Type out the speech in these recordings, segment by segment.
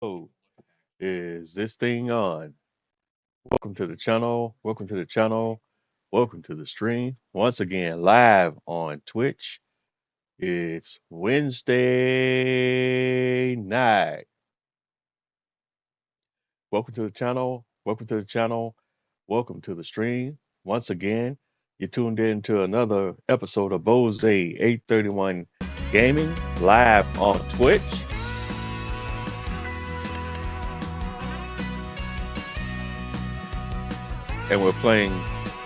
Oh, is this thing on? Welcome to the channel. Welcome to the channel. Welcome to the stream. Once again, live on Twitch. It's Wednesday night. Welcome to the channel. Welcome to the channel. Welcome to the stream. Once again, you're tuned in to another episode of Bose 831 Gaming live on Twitch. And we're playing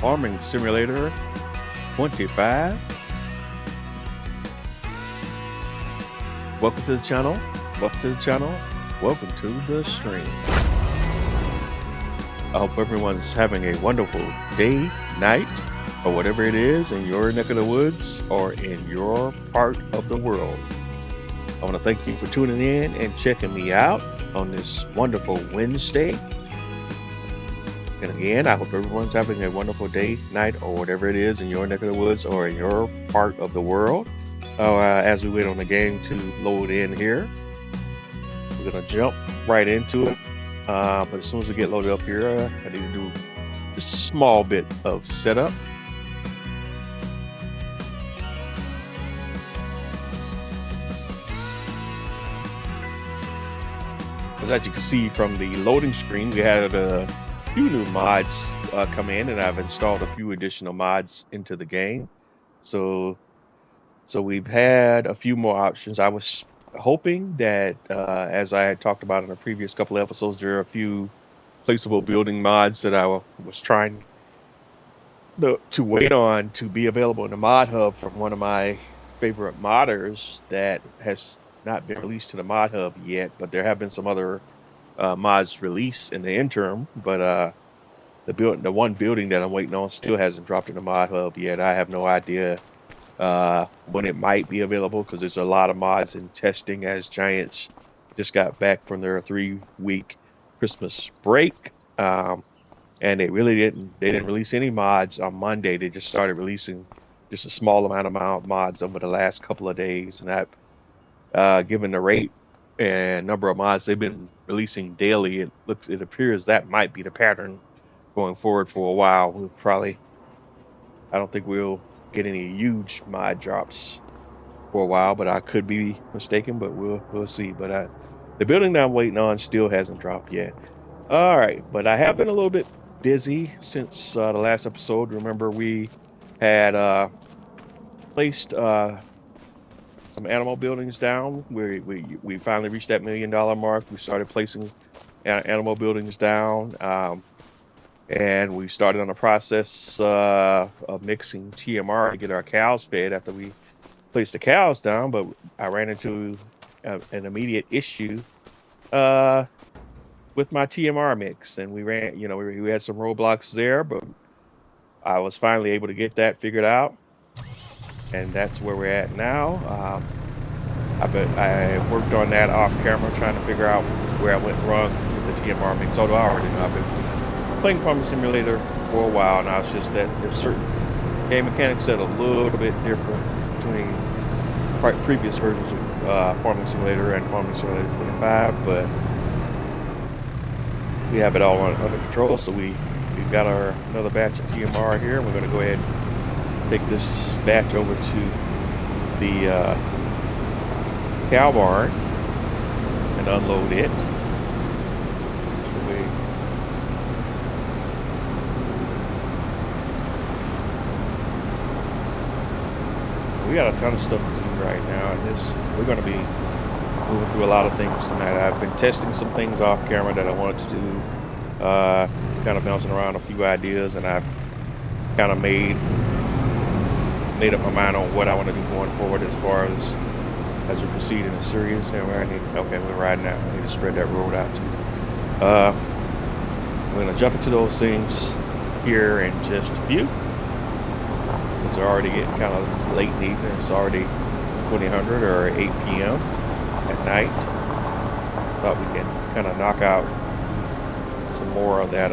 Farming Simulator 25. Welcome to the channel. Welcome to the channel. Welcome to the stream. I hope everyone's having a wonderful day, night, or whatever it is in your neck of the woods or in your part of the world. I want to thank you for tuning in and checking me out on this wonderful Wednesday. And again, I hope everyone's having a wonderful day, night, or whatever it is in your neck of the woods or in your part of the world. As we wait on the game to load in here, we're going to jump right into it. But as soon as we get loaded up here, I need to do just a small bit of setup. As you can see from the loading screen, we had a few new mods come in, and I've installed a few additional mods into the game. So we've had a few more options. I was hoping that, as I had talked about in the previous couple of episodes, there are a few placeable building mods that I was trying to wait on to be available in the mod hub from one of my favorite modders that has not been released to the mod hub yet, but there have been some other mods released in the interim. But the one building that I'm waiting on still hasn't dropped in the mod hub yet. I have no idea when it might be available, because there's a lot of mods in testing, as Giants just got back from their 3-week Christmas break, and they didn't release any mods on Monday. They just started releasing just a small amount of mods over the last couple of days, and that given the rate and number of mods they've been releasing daily, it appears that might be the pattern going forward for a while. I don't think we'll get any huge mod drops for a while, but I could be mistaken, but we'll see. But the building that I'm waiting on still hasn't dropped yet. All right, but I have been a little bit busy since the last episode. Remember, we had placed some animal buildings down. We finally reached that $1 million mark. We started placing animal buildings down. And we started on the process of mixing TMR to get our cows fed after we placed the cows down. But I ran into an immediate issue with my TMR mix, and we had some roadblocks there, but I was finally able to get that figured out, and that's where we're at now. I worked on that off camera, trying to figure out where I went wrong with the TMR mix. Although I already know, I've been playing Farming Simulator for a while now. It's just that there's certain game mechanics that are a little bit different between previous versions of Farming Simulator and Farming Simulator 25, but we have it all under control. So we've got another batch of TMR here. We're going to go ahead and take this batch over to the cow barn and unload it. We got a ton of stuff to do right now, and we're going to be moving through a lot of things tonight. I've been testing some things off camera that I wanted to do, kind of bouncing around a few ideas, and I've kind of made up my mind on what I want to do going forward as far as we proceed in the series. And we're riding out. I need to spread that road out too. We're going to jump into those things here in just a few. It's already getting kind of late in the evening. It's already 2000 or 8 p.m. at night. Thought we can kind of knock out some more of that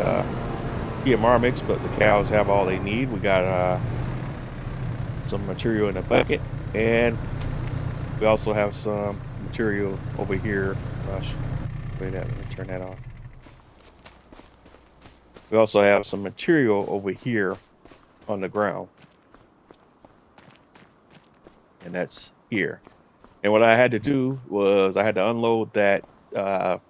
TMR mix, but the cows have all they need. We got some material in the bucket, and we also have some material over here display that. Let me turn that off. We also have some material over here on the ground, and that's here. And what I had to do was I had to unload that that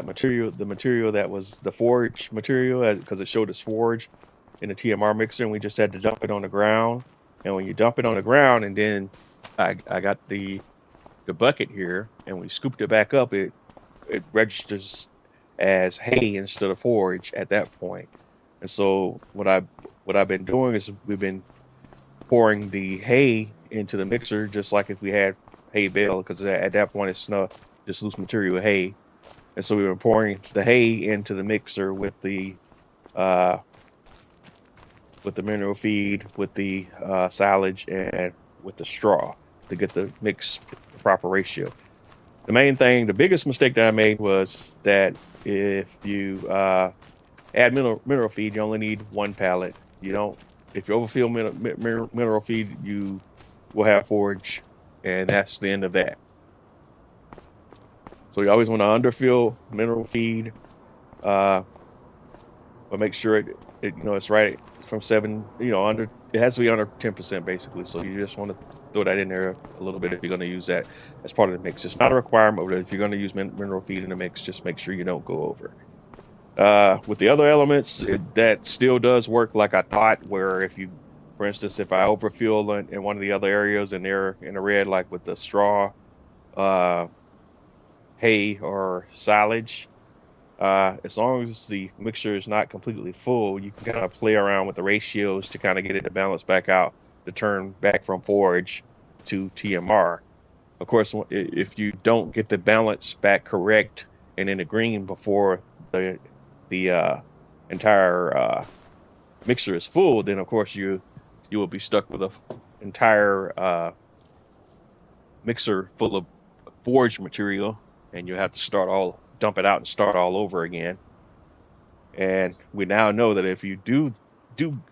material, the material that was the forage material, because it showed us forage in the TMR mixer, and we just had to dump it on the ground. And when you dump it on the ground, and then I got the bucket here, and we scooped it back up, it registers as hay instead of forage at that point. And so what I've been doing is we've been pouring the hay into the mixer just like if we had hay bale, because at that point it's not just loose material hay. And so we were pouring the hay into the mixer with the mineral feed, with the silage, and with the straw to get the mix proper ratio. The main thing, the biggest mistake that I made was that if you add mineral feed, you only need 1 pallet. You don't. If you overfill mineral feed, you will have forage, and that's the end of that. So you always want to underfill mineral feed, but make sure it it's right from 7. Under, it has to be under 10% basically. So you just want to throw that in there a little bit if you're going to use that as part of the mix. It's not a requirement, but if you're going to use mineral feed in the mix, just make sure you don't go over. With the other elements, that still does work like I thought, where if you, for instance, if I overfill in one of the other areas and they're in the red, like with the straw, hay or silage, as long as the mixture is not completely full, you can kind of play around with the ratios to kind of get it to balance back out, to turn back from forage to TMR. Of course, if you don't get the balance back correct and in the green before the entire mixer is full, then of course you will be stuck with an entire mixer full of forage material, and you have to dump it out and start all over again. And we now know that if you do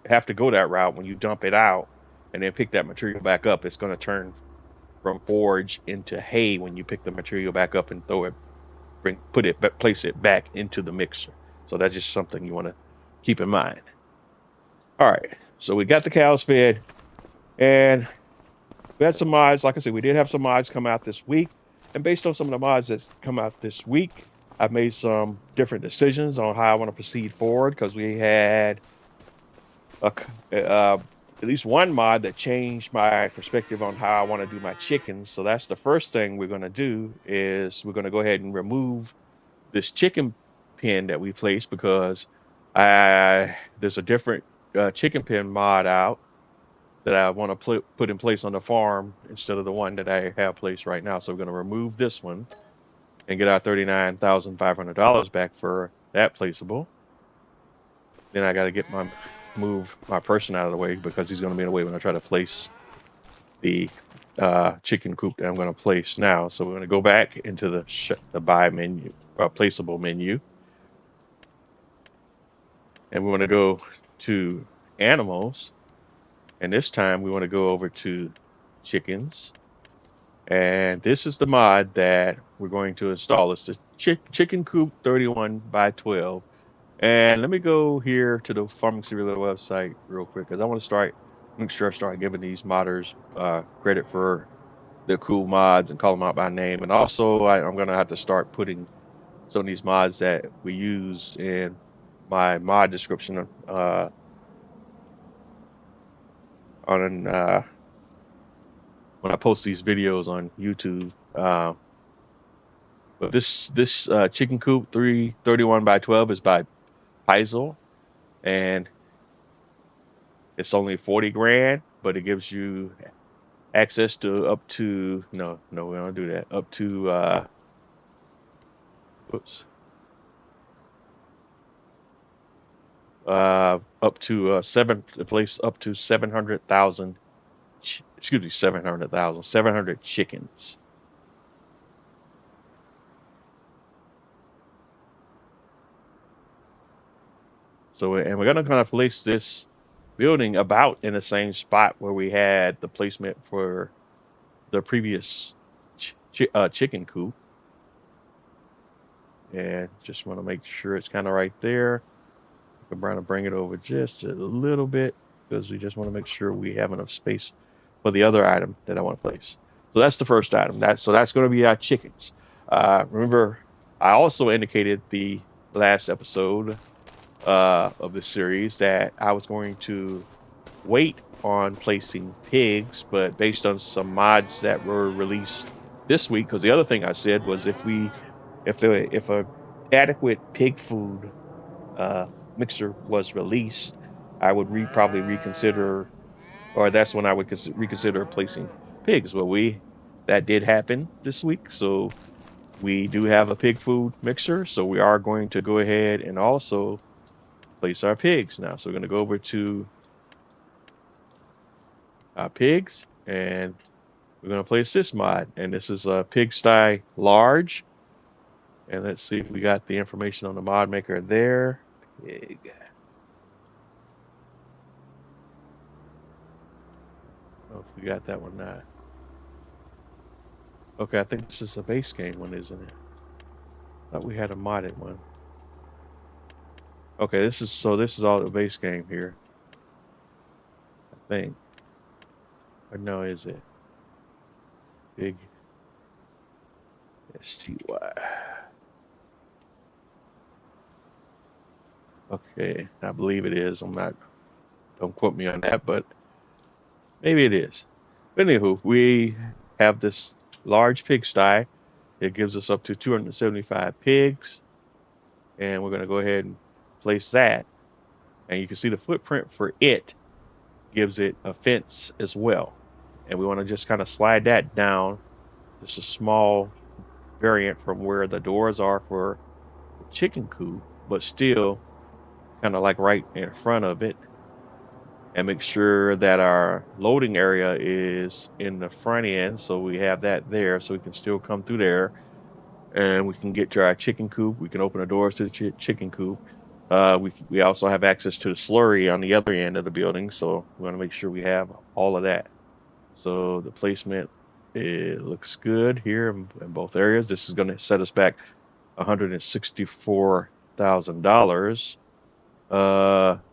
have to go that route, when you dump it out and then pick that material back up, it's going to turn from forage into hay when you pick the material back up and place it back into the mixer. So that's just something you want to keep in mind. All right, so we got the cows fed, and we had some mods. Like I said, we did have some mods come out this week, and based on some of the mods that come out this week, I've made some different decisions on how I want to proceed forward, because we had at least one mod that changed my perspective on how I want to do my chickens. So that's the first thing we're going to do, is we're going to go ahead and remove this chicken pen that we placed, because there's a different chicken pen mod out that I want to put in place on the farm instead of the one that I have placed right now. So we're going to remove this one and get our $39,500 back for that placeable. Then I got to move my person out of the way, because he's going to be in the way when I try to place the chicken coop that I'm going to place now. So we're going to go back into the buy menu, placeable menu, and we want to go to animals, and this time we want to go over to chickens, and this is the mod that we're going to install. It's the chicken coop 31 by 12. And let me go here to the Farming Simulator website real quick, because I want to make sure I start giving these modders credit for their cool mods and call them out by name. And also, I'm going to have to start putting some of these mods that we use in my mod description when I post these videos on YouTube. But this chicken coop 31 by 12 is by Heisel, and it's only 40 grand, but it gives you access to up to no, we don't do that. Up to up to 700,000. 700 chickens. So, and we're gonna kind of place this building about in the same spot where we had the placement for the previous chicken coop. And just want to make sure it's kind of right there. I'm trying to bring it over just a little bit because we just want to make sure we have enough space for the other item that I want to place. So that's the first item. That's going to be our chickens. Remember, I also indicated the last episode of the series that I was going to wait on placing pigs, but based on some mods that were released this week, because the other thing I said was if a adequate pig food uh, mixer was released, I would probably reconsider, or that's when I would reconsider placing pigs. Well, that did happen this week, so we do have a pig food mixer, so we are going to go ahead and also place our pigs now. So we're going to go over to our pigs, and we're going to place this mod, and this is a pigsty large. And let's see if we got the information on the mod maker there. Pig. Oh, if we got that one now. Okay, I think this is a base game one, isn't it? Thought we had a modded one. Okay, this is all the base game here. I think. Or no, is it? Big STY. Okay, I believe it is. Don't quote me on that, but maybe it is. But anywho, we have this large pigsty. It gives us up to 275 pigs. And we're going to go ahead and place that. And you can see the footprint for it gives it a fence as well. And we want to just kind of slide that down. Just a small variant from where the doors are for the chicken coop, but still kind of like right in front of it. And make sure that our loading area is in the front end, so we have that there, so we can still come through there, and we can get to our chicken coop. We can open the doors to the chicken coop. We also have access to the slurry on the other end of the building, so we want to make sure we have all of that. So the placement, it looks good here in both areas. This is going to set us back $164,000.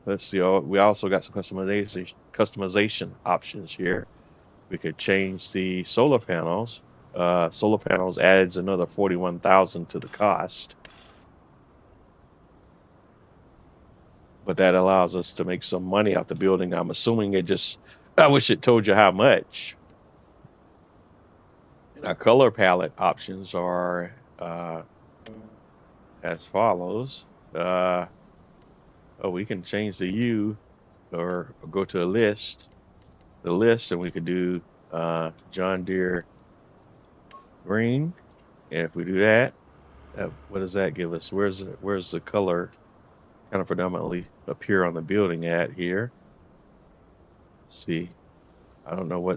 Let's see. We also got some customization options here. We could change the solar panels. Solar panels adds another $41,000 to the cost, but that allows us to make some money off the building. I'm assuming I wish it told you how much. And our color palette options are as follows. We can change the hue or go to the list, and we could do John Deere green. And if we do that, what does that give us? Where's the color kind of predominantly appear on the building at here? Let's see, I don't know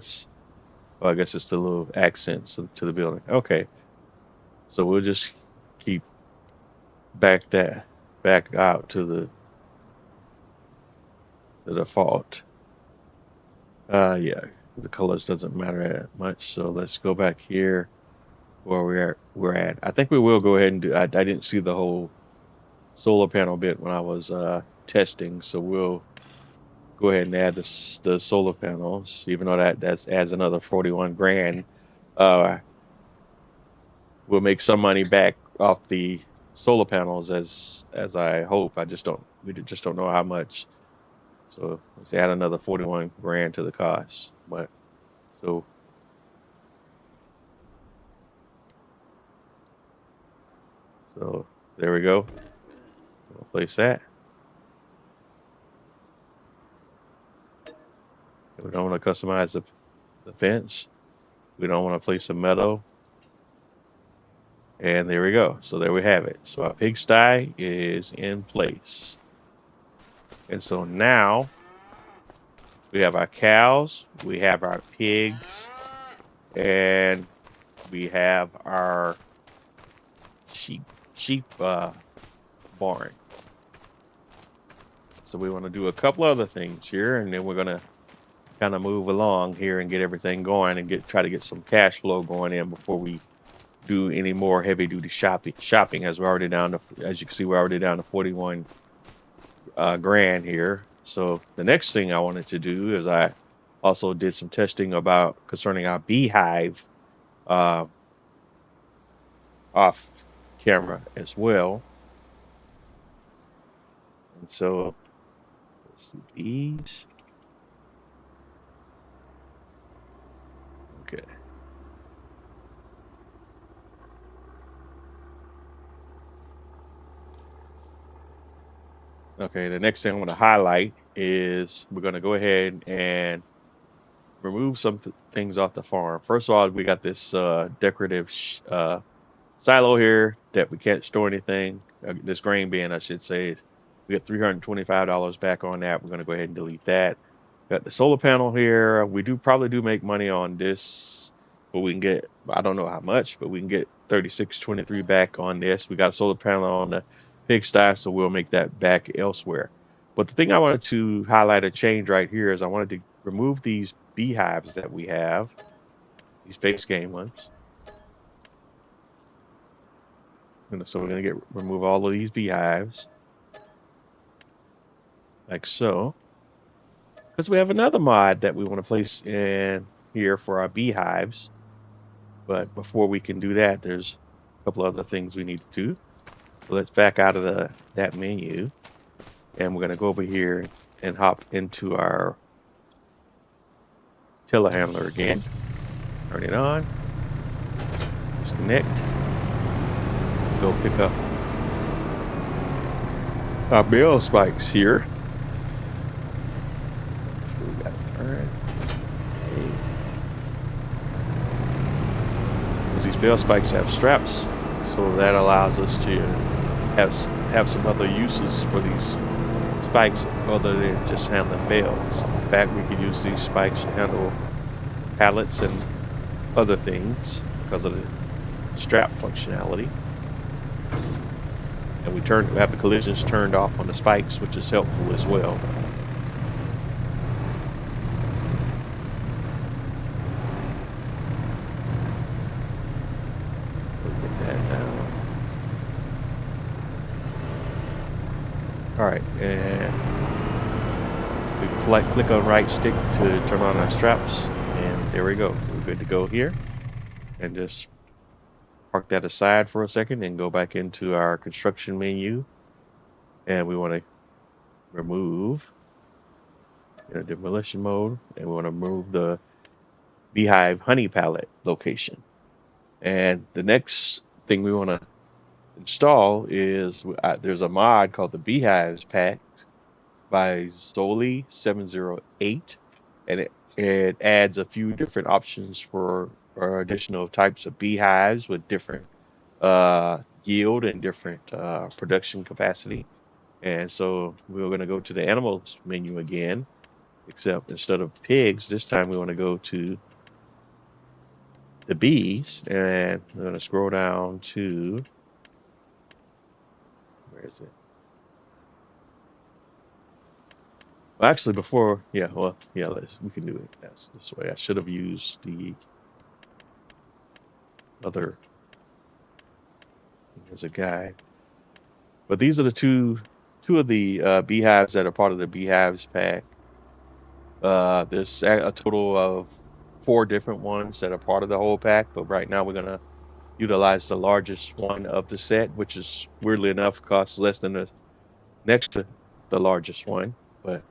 I guess it's the little accents to the building. Okay, so we'll just keep back out to the default. Yeah, the colors doesn't matter that much. So let's go back here where we're at. I think we will go ahead and do. I didn't see the whole solar panel bit when I was testing, so we'll go ahead and add the solar panels, even though that adds another 41 grand. We'll make some money back off the solar panels as I hope. We just don't know how much. So let's add another 41 grand to the cost. But so there we go. We'll place that. We don't want to customize the fence. We don't want to place a meadow. And there we go. So there we have it. So our pigsty is in place. And so now we have our cows, we have our pigs, and we have our sheep barn. So we want to do a couple other things here, and then we're going to kind of move along here and get everything going and try to get some cash flow going in before we do any more heavy duty shopping as we're already down to, as you can see, we're already down to 41 grand here. So the next thing I wanted to do is I also did some testing about concerning our beehive off camera as well. And so let's do these. Okay. Okay, the next thing I want to highlight is we're going to go ahead and remove some things off the farm. First of all, we got this decorative silo here that we can't store anything. This grain bin, I should say. We got $325 back on that. We're going to go ahead and delete that. Got the solar panel here. We probably do make money on this, but we can get, I don't know how much, but we can get $36.23 back on this. We got a solar panel on the pigsty, so we'll make that back elsewhere. But the thing I wanted to highlight a change right here is I wanted to remove these beehives that we have, these base game ones. So we're going to remove all of these beehives like so, because we have another mod that we want to place in here for our beehives. But before we can do that, there's a couple other things we need to do. So let's back out of that menu, and we're going to go over here and hop into our telehandler again. Turn it on. Disconnect. Go pick up our bale spikes here. So we got to turn. Because these bale spikes have straps, so that allows us to have some other uses for these spikes other than just handling bales. In fact, we could use these spikes to handle pallets and other things because of the strap functionality. And we have the collisions turned off on the spikes, which is helpful as well. We'll get that down. All right, and we click on right stick to turn on our straps, and there we go. We're good to go here. And just park that aside for a second and go back into our construction menu. And we want to remove demolition mode, and we want to remove the beehive honey pallet location. And the next thing we want to install is there's a mod called the Beehives Pack by Zoli708, and it adds a few different options for additional types of beehives with different yield and different production capacity. And so we're going to go to the animals menu again, except instead of pigs, this time we want to go to the bees, and we're going to scroll down to, where is it? Well, actually, we can do it this way. I should have used the other as a guide. But these are the two of the beehives that are part of the Beehives Pack. There's a total of 4 different ones that are part of the whole pack, but right now we're going to utilize the largest one of the set, which is weirdly enough costs less than the next to the largest one, but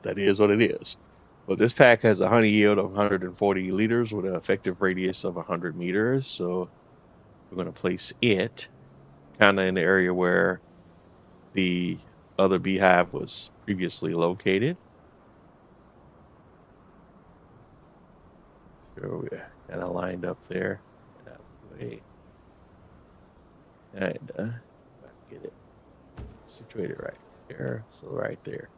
that is what it is. Well, this pack has a honey yield of 140 liters with an effective radius of 100 meters. So we're going to place it kind of in the area where the other beehive was previously located. Sure, we're kind of lined up there. That way. And get it situated right there. So right there.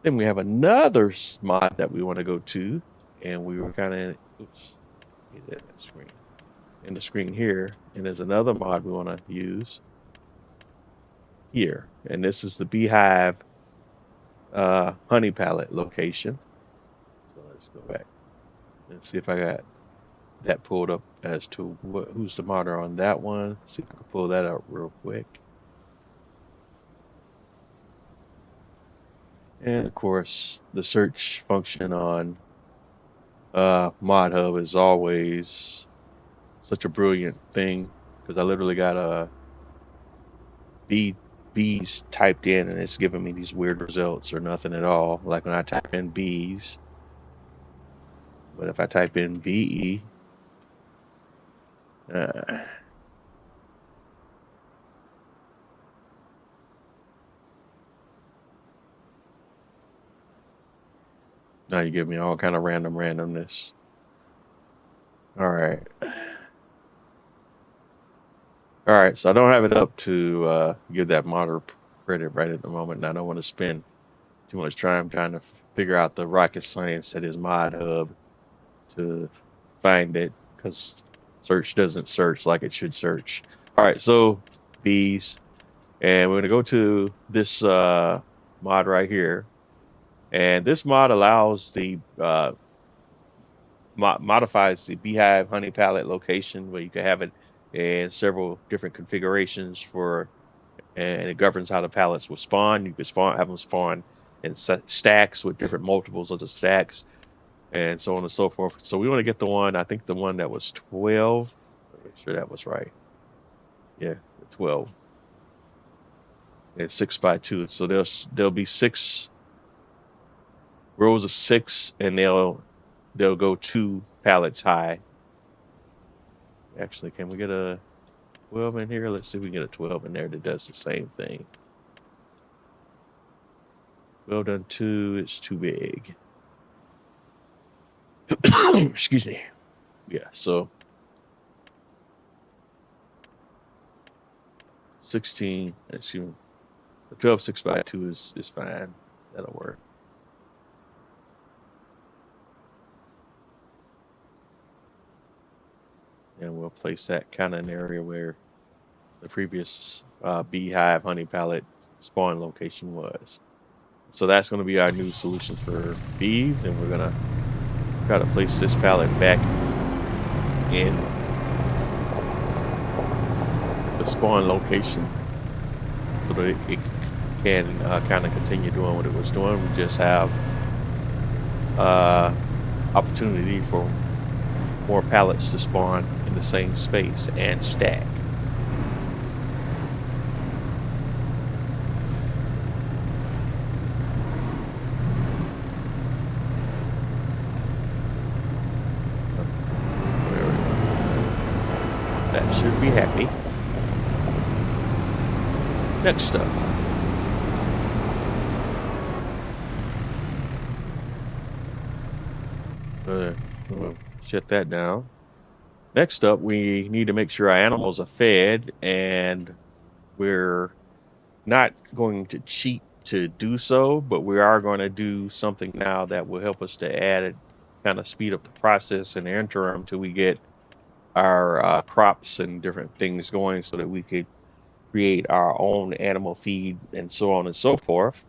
Then we have another mod that we want to go to, and we were kind of in the screen here, and there's another mod we want to use here, and this is the beehive honey pallet location. So let's go back and see if I got that pulled up as to who's the modder on that one. See if I can pull that up real quick. And of course, the search function on Mod Hub is always such a brilliant thing because I literally got a bees typed in and it's giving me these weird results or nothing at all. Like when I type in bees, but if I type in BE, now you give me all kind of randomness. All right. All right, so I don't have it up to give that modder credit right at the moment, and I don't want to spend too much time trying to figure out the rocket science that is Mod Hub to find it, because search doesn't search like it should search. All right, so bees, and we're going to go to this mod right here, and this mod allows the modifies the beehive honey palette location where you can have it in several different configurations for, and it governs how the pallets will spawn. You can have them spawn in stacks with different multiples of the stacks, and so on and so forth. So we want to get the one, I think the one that was 12. Make sure that was right. Yeah, 12. And 6x2. So there'll be 6 rows of 6, and they'll go 2 pallets high. Actually, can we get a 12 in here? Let's see if we can get a 12 in there that does the same thing. Well done 2, it's too big. Excuse me. Yeah, so 16, excuse me, the 12 6x2 is fine. That'll work. And we'll place that kind of in an area where the previous beehive honey palette spawn location was. So that's going to be our new solution for bees, and we're going to try to place this palette back in the spawn location so that it can kind of continue doing what it was doing. We just have opportunity for more pallets to spawn in the same space and stack. That should be happy. Next up. We'll shut that down. Next up, we need to make sure our animals are fed, and we're not going to cheat to do so, but we are going to do something now that will help us to add it, kind of speed up the process in the interim till we get our crops and different things going so that we could create our own animal feed and so on and so forth.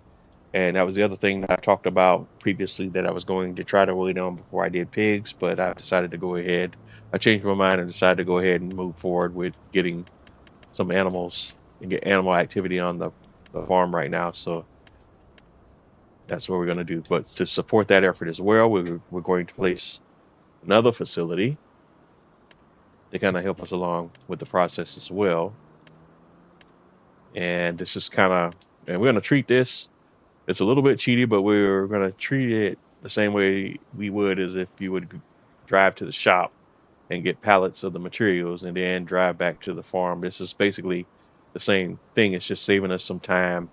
And that was the other thing that I talked about previously that I was going to try to wait on before I did pigs, but I decided to go ahead. I changed my mind and decided to go ahead and move forward with getting some animals and get animal activity on the farm right now. So that's what we're going to do. But to support that effort as well, we're going to place another facility to kind of help us along with the process as well. And this is and we're going to treat this. It's a little bit cheaty, but we're going to treat it the same way we would as if you would drive to the shop and get pallets of the materials and then drive back to the farm. This is basically the same thing. It's just saving us some time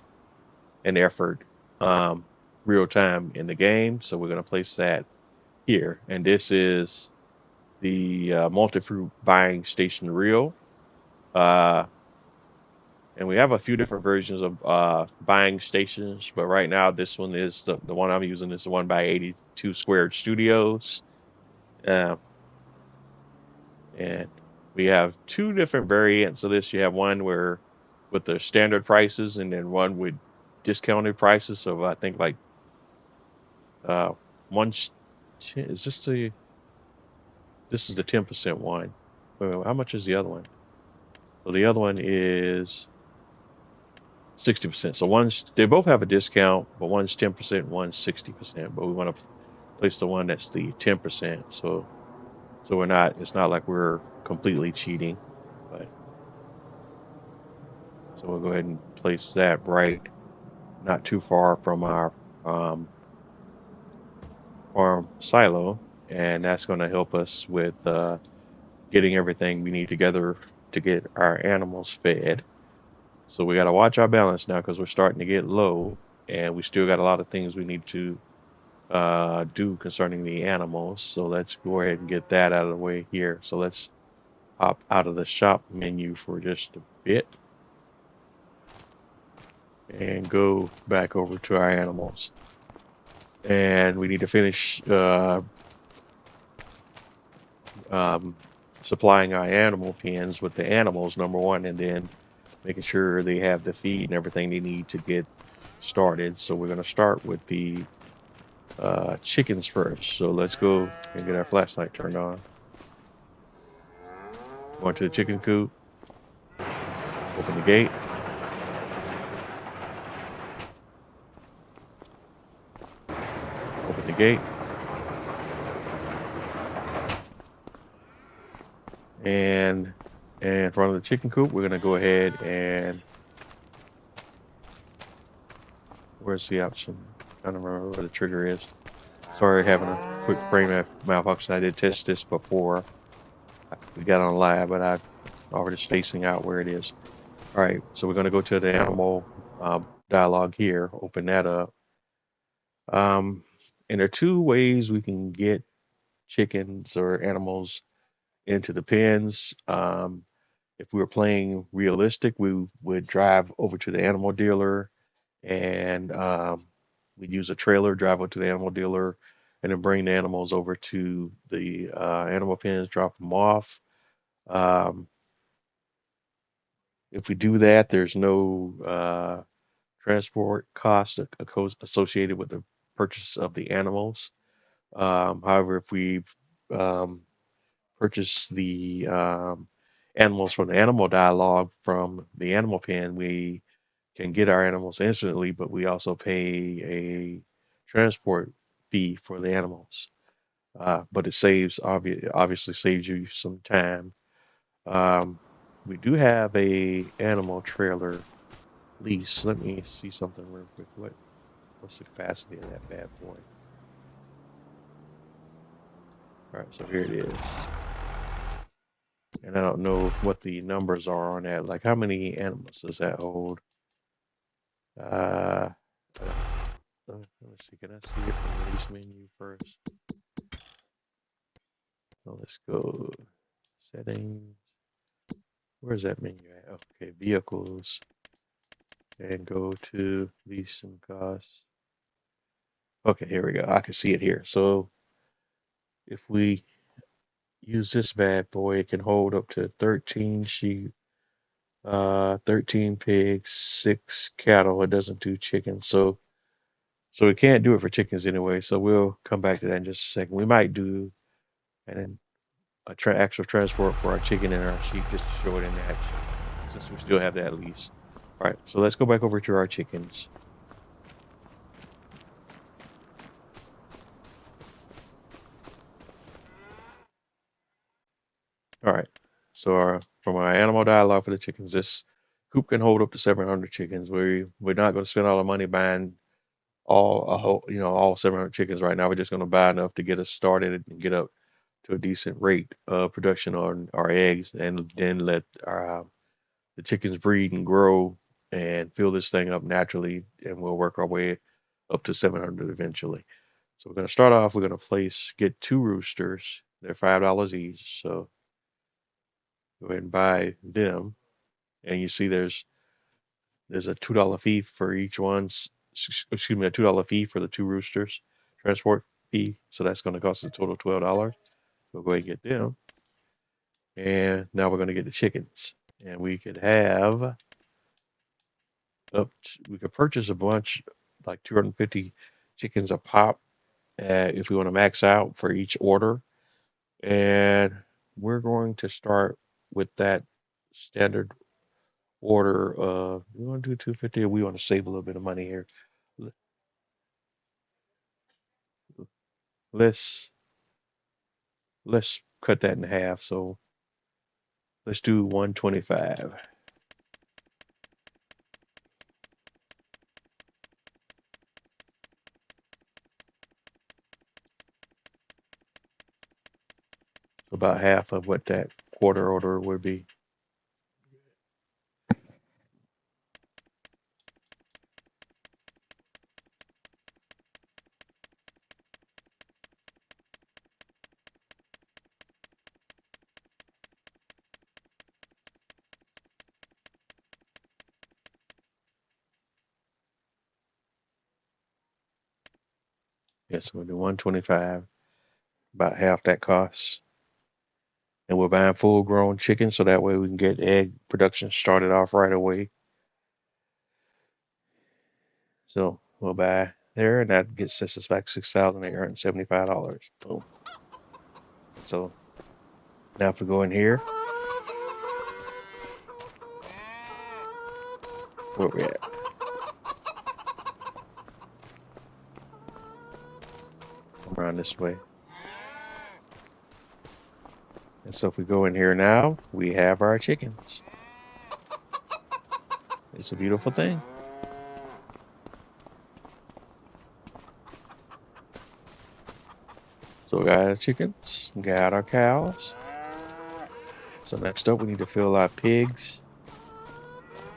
and effort, real time in the game. So we're going to place that here. And this is the multi-fruit buying station reel. And we have a few different versions of buying stations, but right now this one is the one I'm using is the one by 82 Squared Studios. And we have 2 different variants of this. You have one where with the standard prices, and then one with discounted prices. So I think like is this this is the 10% one. Wait, how much is the other one? So the other one is 60%. So they both have a discount, but one's 10%, one's 60%. But we want to place the one that's the 10%. So it's not like we're completely cheating. But so we'll go ahead and place that right, not too far from our farm silo, and that's going to help us with getting everything we need together to get our animals fed. So we got to watch our balance now because we're starting to get low, and we still got a lot of things we need to do concerning the animals. So let's go ahead and get that out of the way here. So let's hop out of the shop menu for just a bit and go back over to our animals. And we need to finish supplying our animal pens with the animals, number one, and then making sure they have the feed and everything they need to get started. So we're going to start with the chickens first. So let's go and get our flashlight turned on. Going to the chicken coop. Open the gate. Open the gate. And in front of the chicken coop, we're going to go ahead and... Where's the option? I don't remember where the trigger is. Sorry, having a quick frame malfunction. I did test this before we got on live, but I'm already spacing out where it is. All right, so we're going to go to the animal dialog here. Open that up. And there are two ways we can get chickens or animals into the pens. If we were playing realistic, we would drive over to the animal dealer and we'd use a trailer, drive over to the animal dealer, and then bring the animals over to the animal pens, drop them off. If we do that, there's no transport cost associated with the purchase of the animals. However, if we purchase the animals from the animal dialogue from the animal pen, we can get our animals instantly, but we also pay a transport fee for the animals. But it obviously saves you some time. We do have a animal trailer lease. Let me see something real quick. What's the capacity of that bad boy? All right, so here it is. And I don't know what the numbers are on that. Like, how many animals does that hold? Let me see. Can I see it from the lease menu first? So let's go settings. Where's that menu at? Okay, vehicles. And go to lease and costs. Okay, here we go. I can see it here. So if we use this bad boy, it can hold up to 13 sheep, 13 pigs, 6 cattle. It doesn't do chickens. So we can't do it for chickens anyway. So we'll come back to that in just a second. We might do an actual transport for our chicken and our sheep just to show it in action, since we still have that lease. All right, so let's go back over to our chickens. All right, so from our animal dialogue for the chickens, this coop can hold up to 700 chickens. We're not going to spend all the money buying all 700 chickens right now. We're just going to buy enough to get us started and get up to a decent rate of production on our eggs, and then let the chickens breed and grow and fill this thing up naturally, and we'll work our way up to 700 eventually. So we're going to start off. We're going to get 2 roosters. They're $5 each. So go ahead and buy them, and you see there's a $2 fee for each one's. Excuse me, a $2 fee for the 2 roosters, transport fee. So that's going to cost us a total of $12. We'll go ahead and get them, and now we're going to get the chickens, and we could have we could purchase a bunch, like 250 chickens a pop, if we want to max out for each order. And we're going to start with that standard order of, we want to do 250, or we want to save a little bit of money here. Let's let's cut that in half. So let's do 125. About half of what that quarter order would be. Yes, we'll do 125, about half that cost. And we're buying full grown chicken so that way we can get egg production started off right away. So we'll buy there, and that gets us back $6,875. Boom. So now if we go in here, where we at? Around this way. And so if we go in here now, we have our chickens. It's a beautiful thing. So we got our chickens, we got our cows. So next up we need to fill our pigs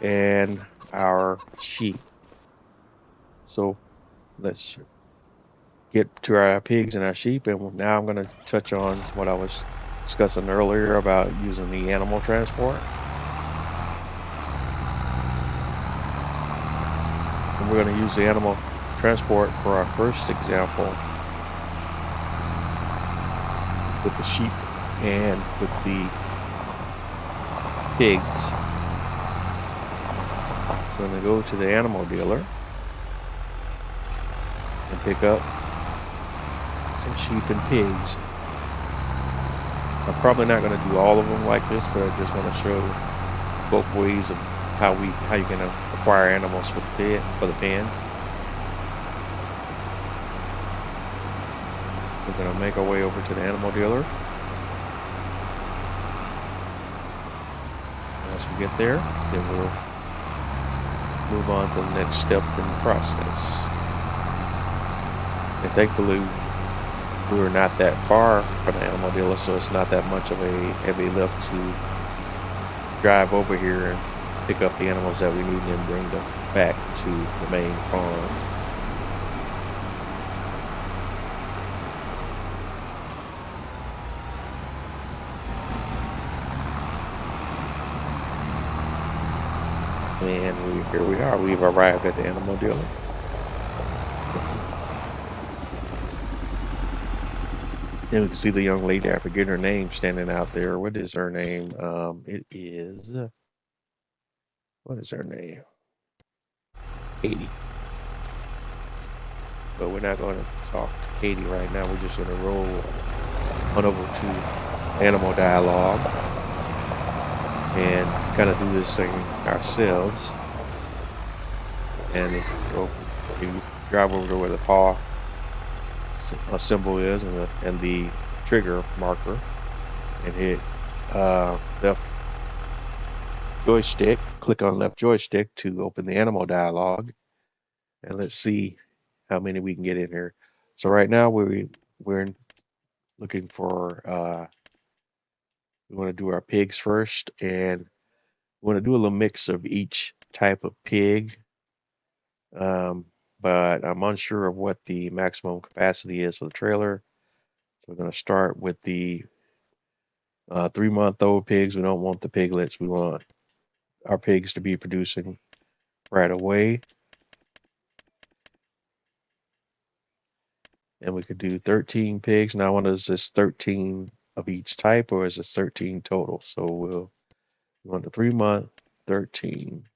and our sheep. So let's get to our pigs and our sheep, and now I'm going to touch on what I was discussing earlier about using the animal transport. And we're going to use the animal transport for our first example with the sheep and with the pigs. So I'm going to go to the animal dealer and pick up some sheep and pigs. I'm probably not going to do all of them like this, but I just want to show both ways of how you're going to acquire animals for the pen. So we're going to make our way over to the animal dealer. Once we get there, then we'll move on to the next step in the process. And thankfully, we're not that far from the animal dealer, so it's not that much of a heavy lift to drive over here and pick up the animals that we need and then bring them back to the main farm. And here we are. We've arrived at the animal dealer. And we can see the young lady, I forget her name, standing out there. What is her name? What is her name? Katie. But we're not going to talk to Katie right now. We're just going to roll on over to animal dialogue and kind of do this thing ourselves. And if you drive over to where the paw symbol is and the trigger marker, and hit left joystick, click on left joystick to open the animal dialogue, and let's see how many we can get in here. So right now we're looking for we want to do our pigs first, and we want to do a little mix of each type of pig, but I'm unsure of what the maximum capacity is for the trailer. So we're going to start with the 3-month-old pigs. We don't want the piglets. We want our pigs to be producing right away. And we could do 13 pigs. Now, is this 13 of each type, or is this 13 total? So we want the 3-month 13.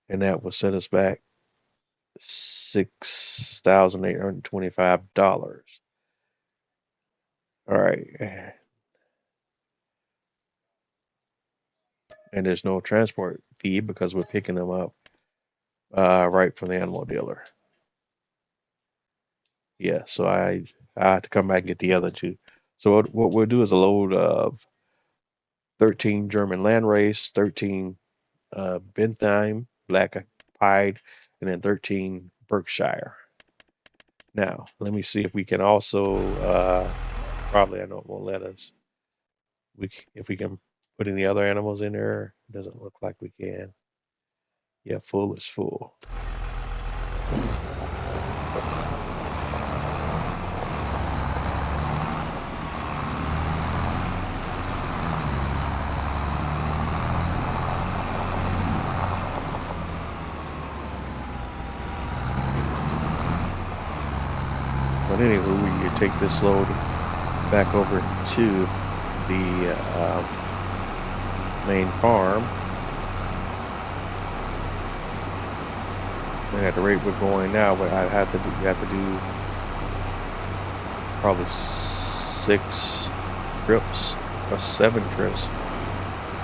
And that will set us back $6,825. All right. And there's no transport fee because we're picking them up right from the animal dealer. Yeah, so I have to come back and get the other two. So what we'll do is a load of 13 German Landrace, 13 Bentheim Black Pied, and then 13 Berkshire. Now, let me see if we can also probably I know it won't let us. If we can put any other animals in there, it doesn't look like we can. Yeah, full is full. But anywho, we take this load back over to the main farm. And at the rate we're going now, but we have to do probably 6 trips or 7 trips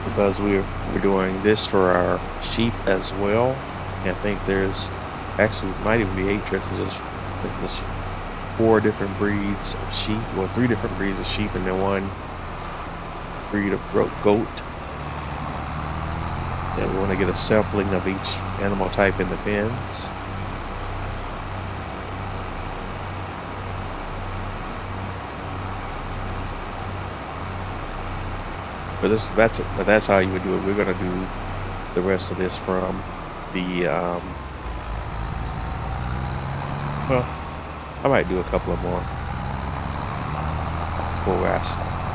because we're doing this for our sheep as well. And I think there's actually might even be 8 trips because there's 4 different breeds of sheep, well 3 different breeds of sheep and then 1 breed of goat. And we want to get a sampling of each animal type in the pens. But that's how you would do it. We're gonna do the rest of this from the well, I might do a couple of more before I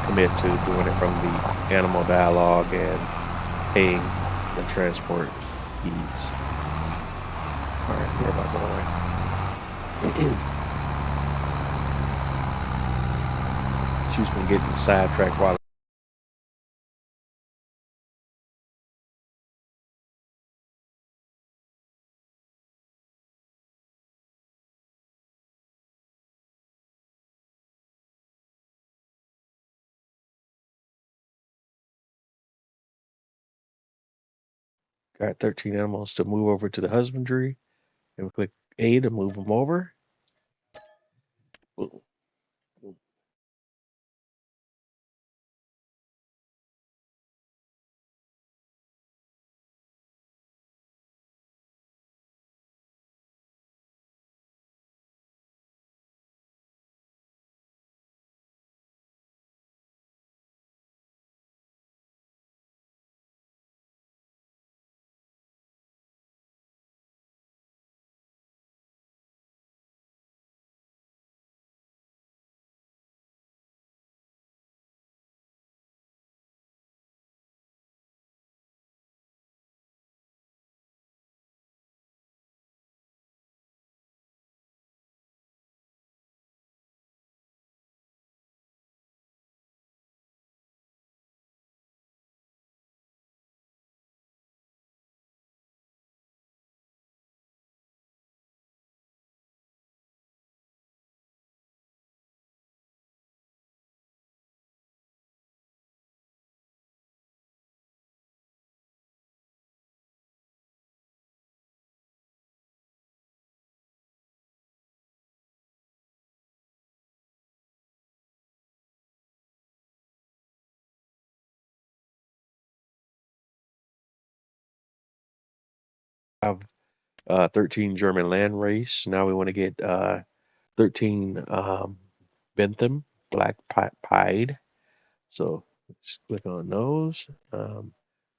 commit to doing it from the animal dialogue and paying the transport fees. All right, where am I going? She's been getting sidetracked while got 13 animals to move over to the husbandry, and we click A to move them over. Have 13 German land race. Now we want to get 13 Bentham black pied. So let's click on those.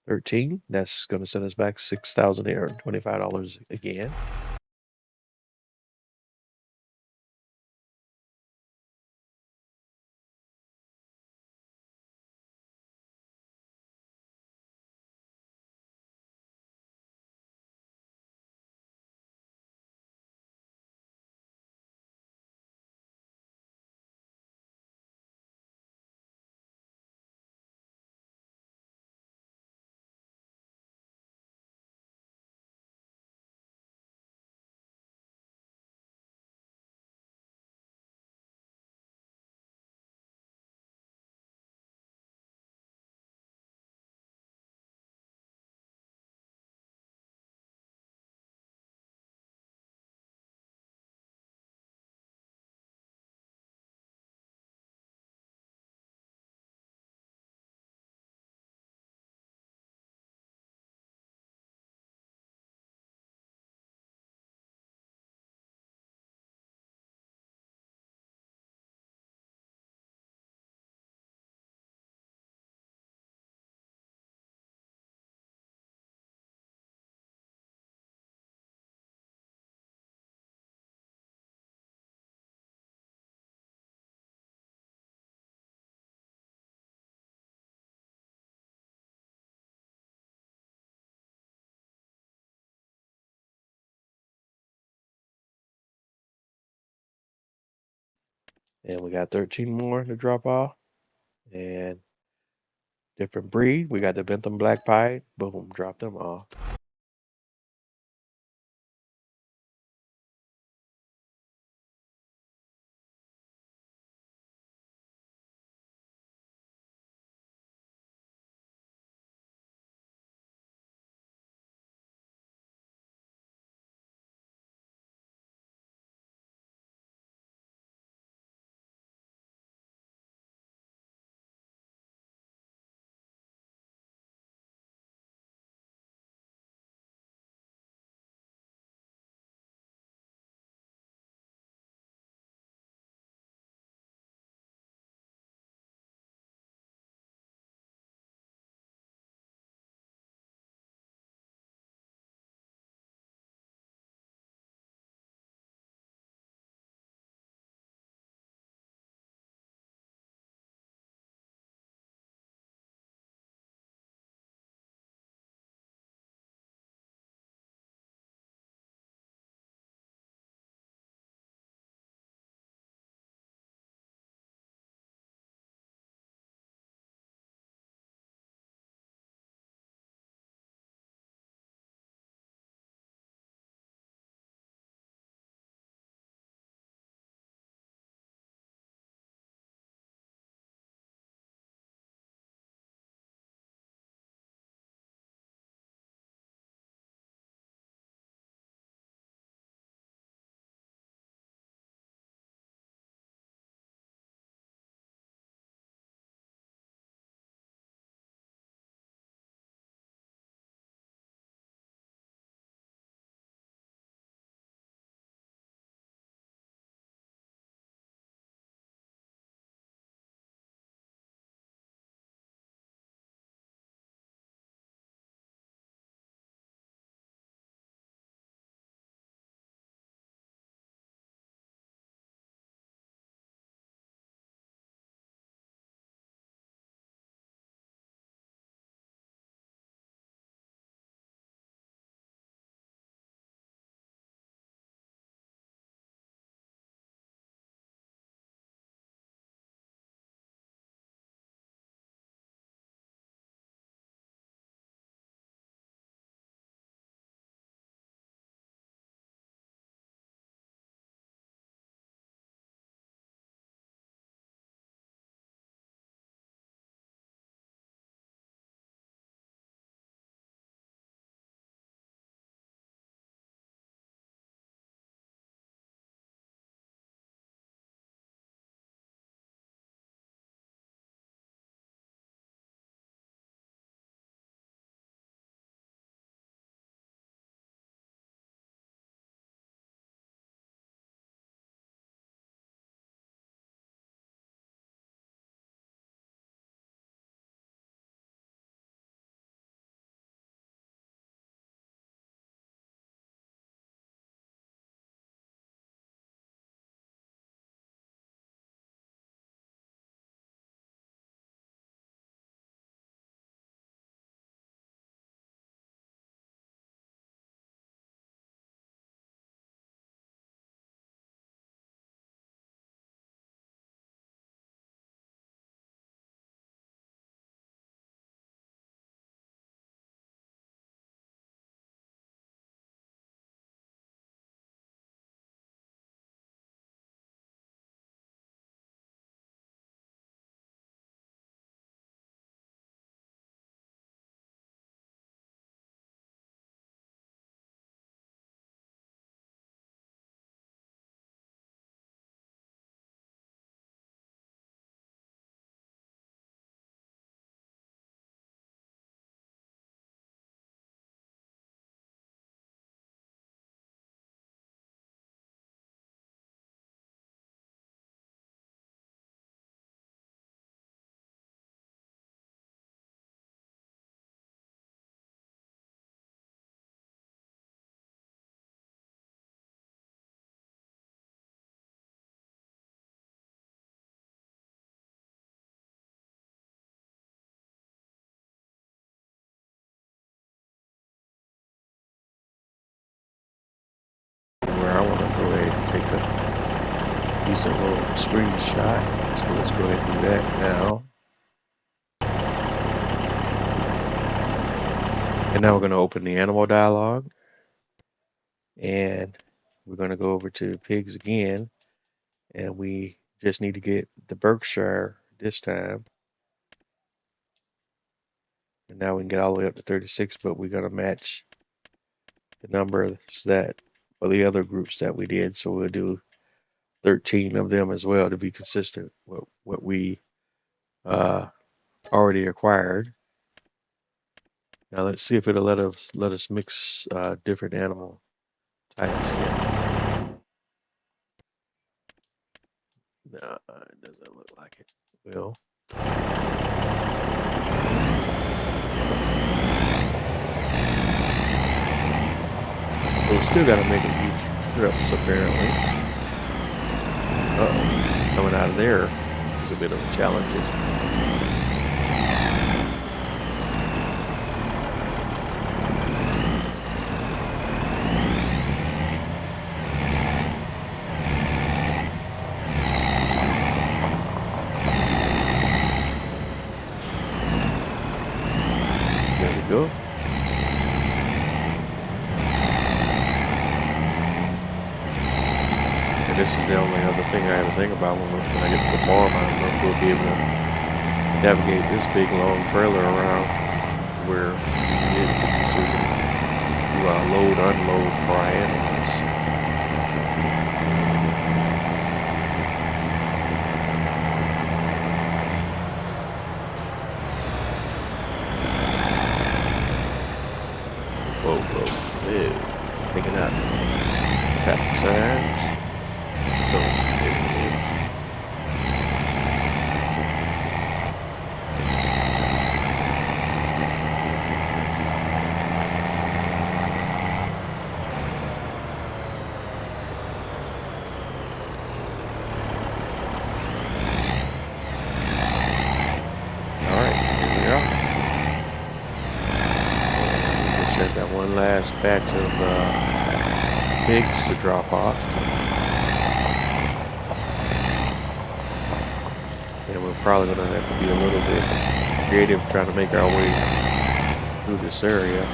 13. That's going to send us back $6,825 again. And we got 13 more to drop off. And different breed. We got the Bentham Black Pied. Boom, drop them off. decent little screenshot. So let's go ahead and do that now. And now we're going to open the animal dialog. And we're going to go over to pigs again. And we just need to get the Berkshire this time. And now we can get all the way up to 36, but we're going to match the numbers that for the other groups that we did. So we'll do 13 of them as well to be consistent with what we already acquired. Now let's see if it'll let us mix different animal types here. No, it doesn't look like it will. So we still got to make a few strips apparently. Uh-oh, coming out of there is a bit of a challenge. There we go. And this is the only other thing I had to think about when I get to the farm. I don't know if we'll be able to navigate this big long trailer around where we get to be so we can do load, unload for our animals. Whoa, yeah, picking up traffic signs. That one last batch of pigs to drop off. And we're probably going to have to be a little bit creative trying to make our way through this area.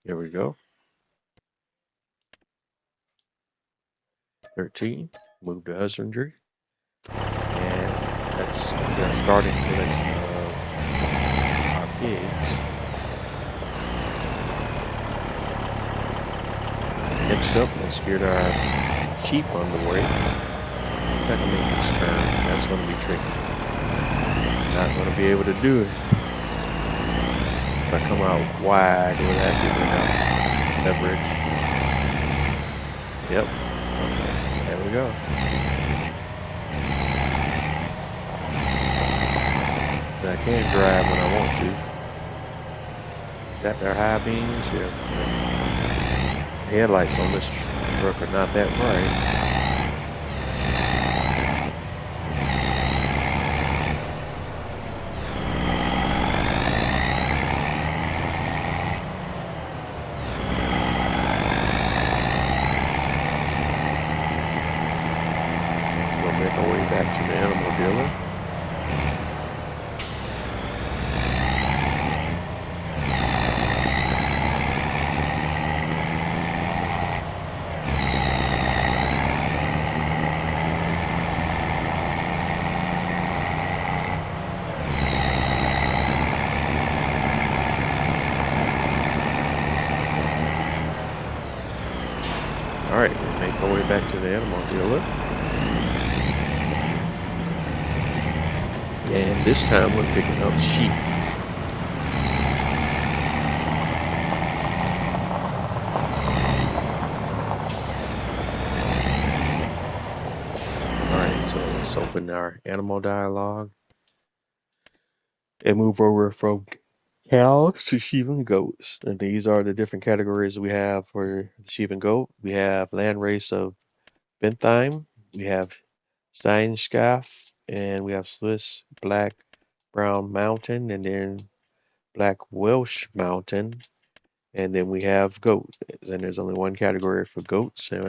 Here we go. 13, move to husbandry, and that's starting collection of our pigs. Next up, let's get our sheep on the way. If I can make this turn, that's going to be tricky. Not going to be able to do it. If I come out wide, will that give enough leverage? Yep. Okay. There we go. So I can drive when I want to. Got their high beams. Yeah. The headlights on this truck are not that bright. Make our way back to the animal dealer. All right, we'll make our way back to the animal dealer. And this time we're picking up sheep. Alright, so let's open our animal dialog and move over from cows to sheep and goats. And these are the different categories we have for the sheep and goat. We have land race of Bentheim, we have Steinschaf, and we have Swiss, Black, Brown Mountain, and then Black Welsh Mountain, and then we have goat. And there's only one category for goats, and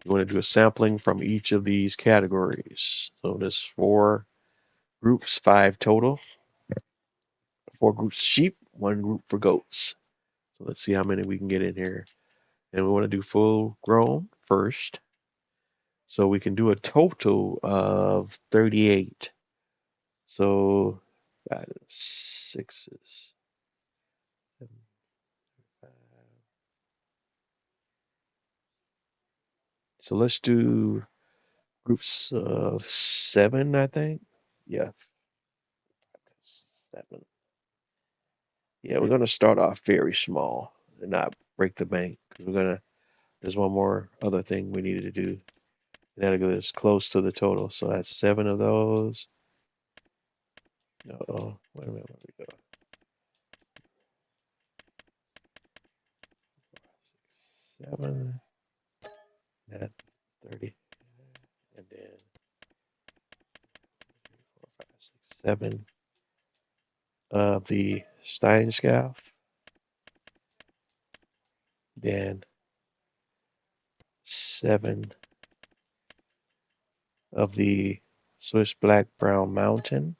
we want to do a sampling from each of these categories. So there's 4 groups, 5 total. 4 groups sheep, 1 group for goats. So let's see how many we can get in here. And we want to do full grown first. So we can do a total of 38. So 6 is 7, 5. So let's do groups of 7, I think. Yeah, 7. Yeah, we're gonna start off very small and not break the bank because there's one more other thing we needed to do. And that'll get us close to the total. So that's 7 of those. Uh-oh, wait a minute, where we go? 7, that's 30, and then 3, 4, 5, 6, 7 of the Steinscalf. Then 7 of the Swiss Black Brown Mountain.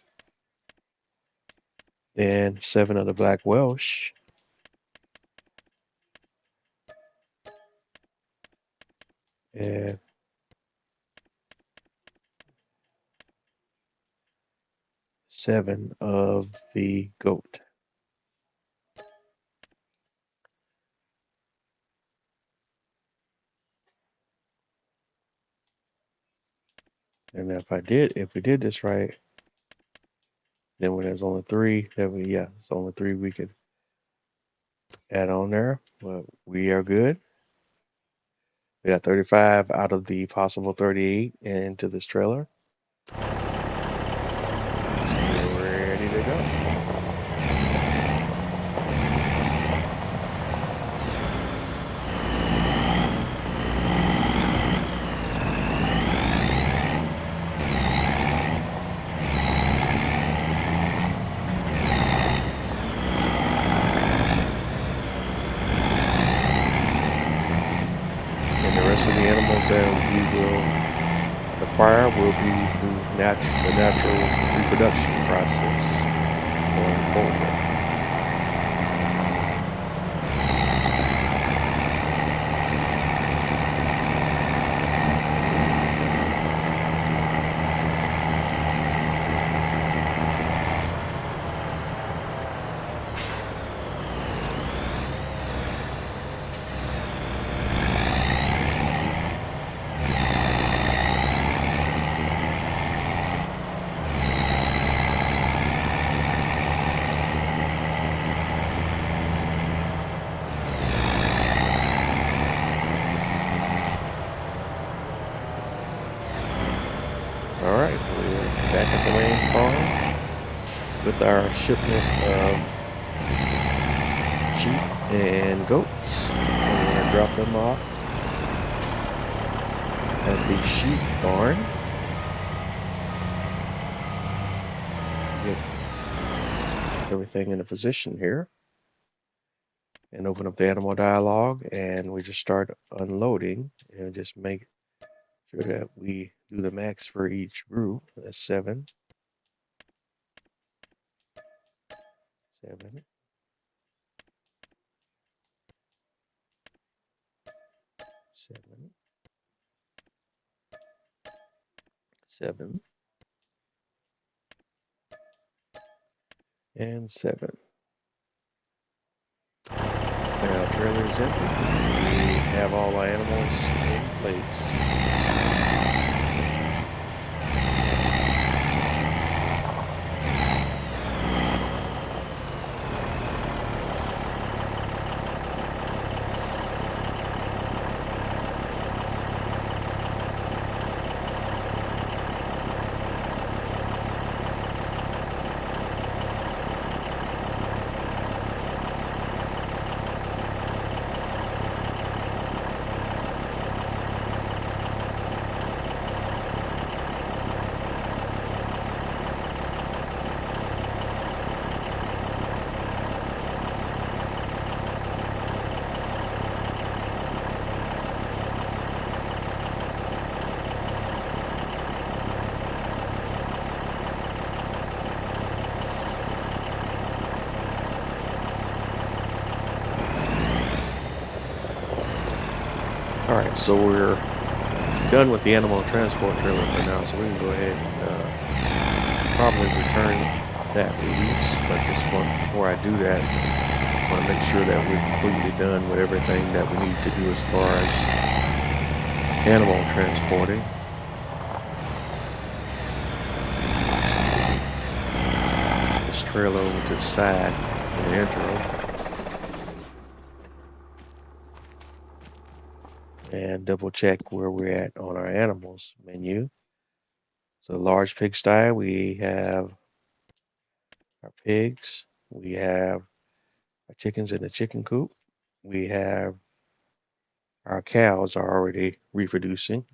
Then 7 of the Black Welsh. And 7 of the goat. And if we did this right, then when there's only 3, it's only 3 we could add on there. But we are good. We got 35 out of the possible 38 into this trailer. So we're ready to go. Of the animals that we will acquire will be through the natural reproduction process going forward. Alright, we're back at the main farm with our shipment of sheep and goats. And we're going to drop them off at the sheep barn. Get everything in a position here. And open up the animal dialogue, and we just start unloading and just make sure that we do the max for each group. That's 7. 7. 7. 7. And 7. And our trailer is empty. We have all our animals in place. right, so we're done with the animal transport trailer for now, so we can go ahead and probably return that release. But before I do that, I want to make sure that we're completely done with everything that we need to do as far as animal transporting. This trailer over to the side in the intro. And double check where we're at on our animals menu. So large pigsty, we have our pigs, we have our chickens in the chicken coop, we have our cows are already reproducing,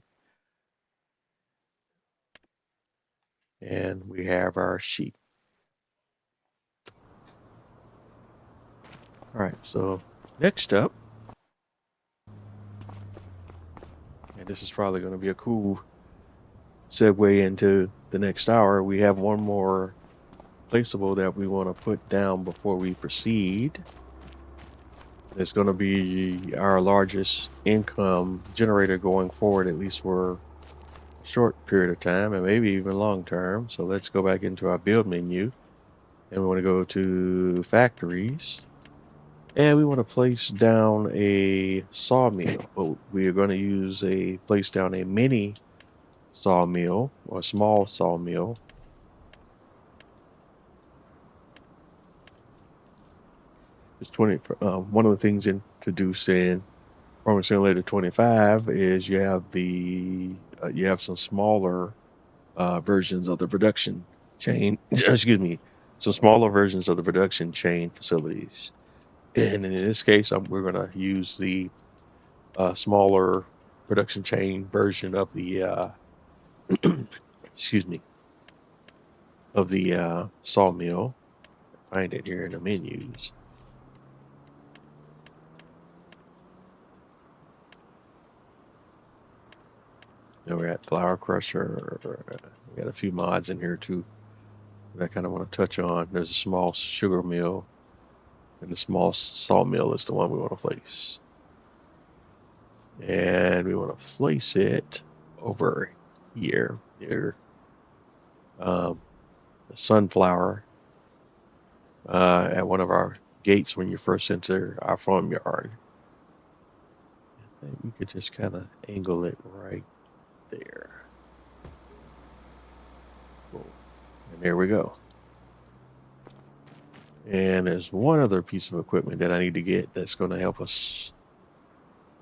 and we have our sheep. All right, so next up, and this is probably going to be a cool segue into the next hour, we have one more placeable that we want to put down before we proceed. It's going to be our largest income generator going forward, at least for a short period of time and maybe even long term. So let's go back into our build menu, and we want to go to factories, and we want to place down a sawmill, but we are going to place down a mini sawmill or a small sawmill. It's one of the things introduced in Farming Simulator 25 is you have some smaller versions of the production chain. Excuse me, some smaller versions of the production chain facilities. And in this case, we're going to use the smaller production chain version of the excuse me, of the sawmill. Find it here in the menus. Then we're at flour crusher. We got a few mods in here too that I kind of want to touch on. There's a small sugar mill, and the small sawmill is the one we want to place. And we want to place it over here near the sunflower at one of our gates when you first enter our farmyard. I think we could just kind of angle it right there. Cool. And there we go. And there's one other piece of equipment that I need to get that's going to help us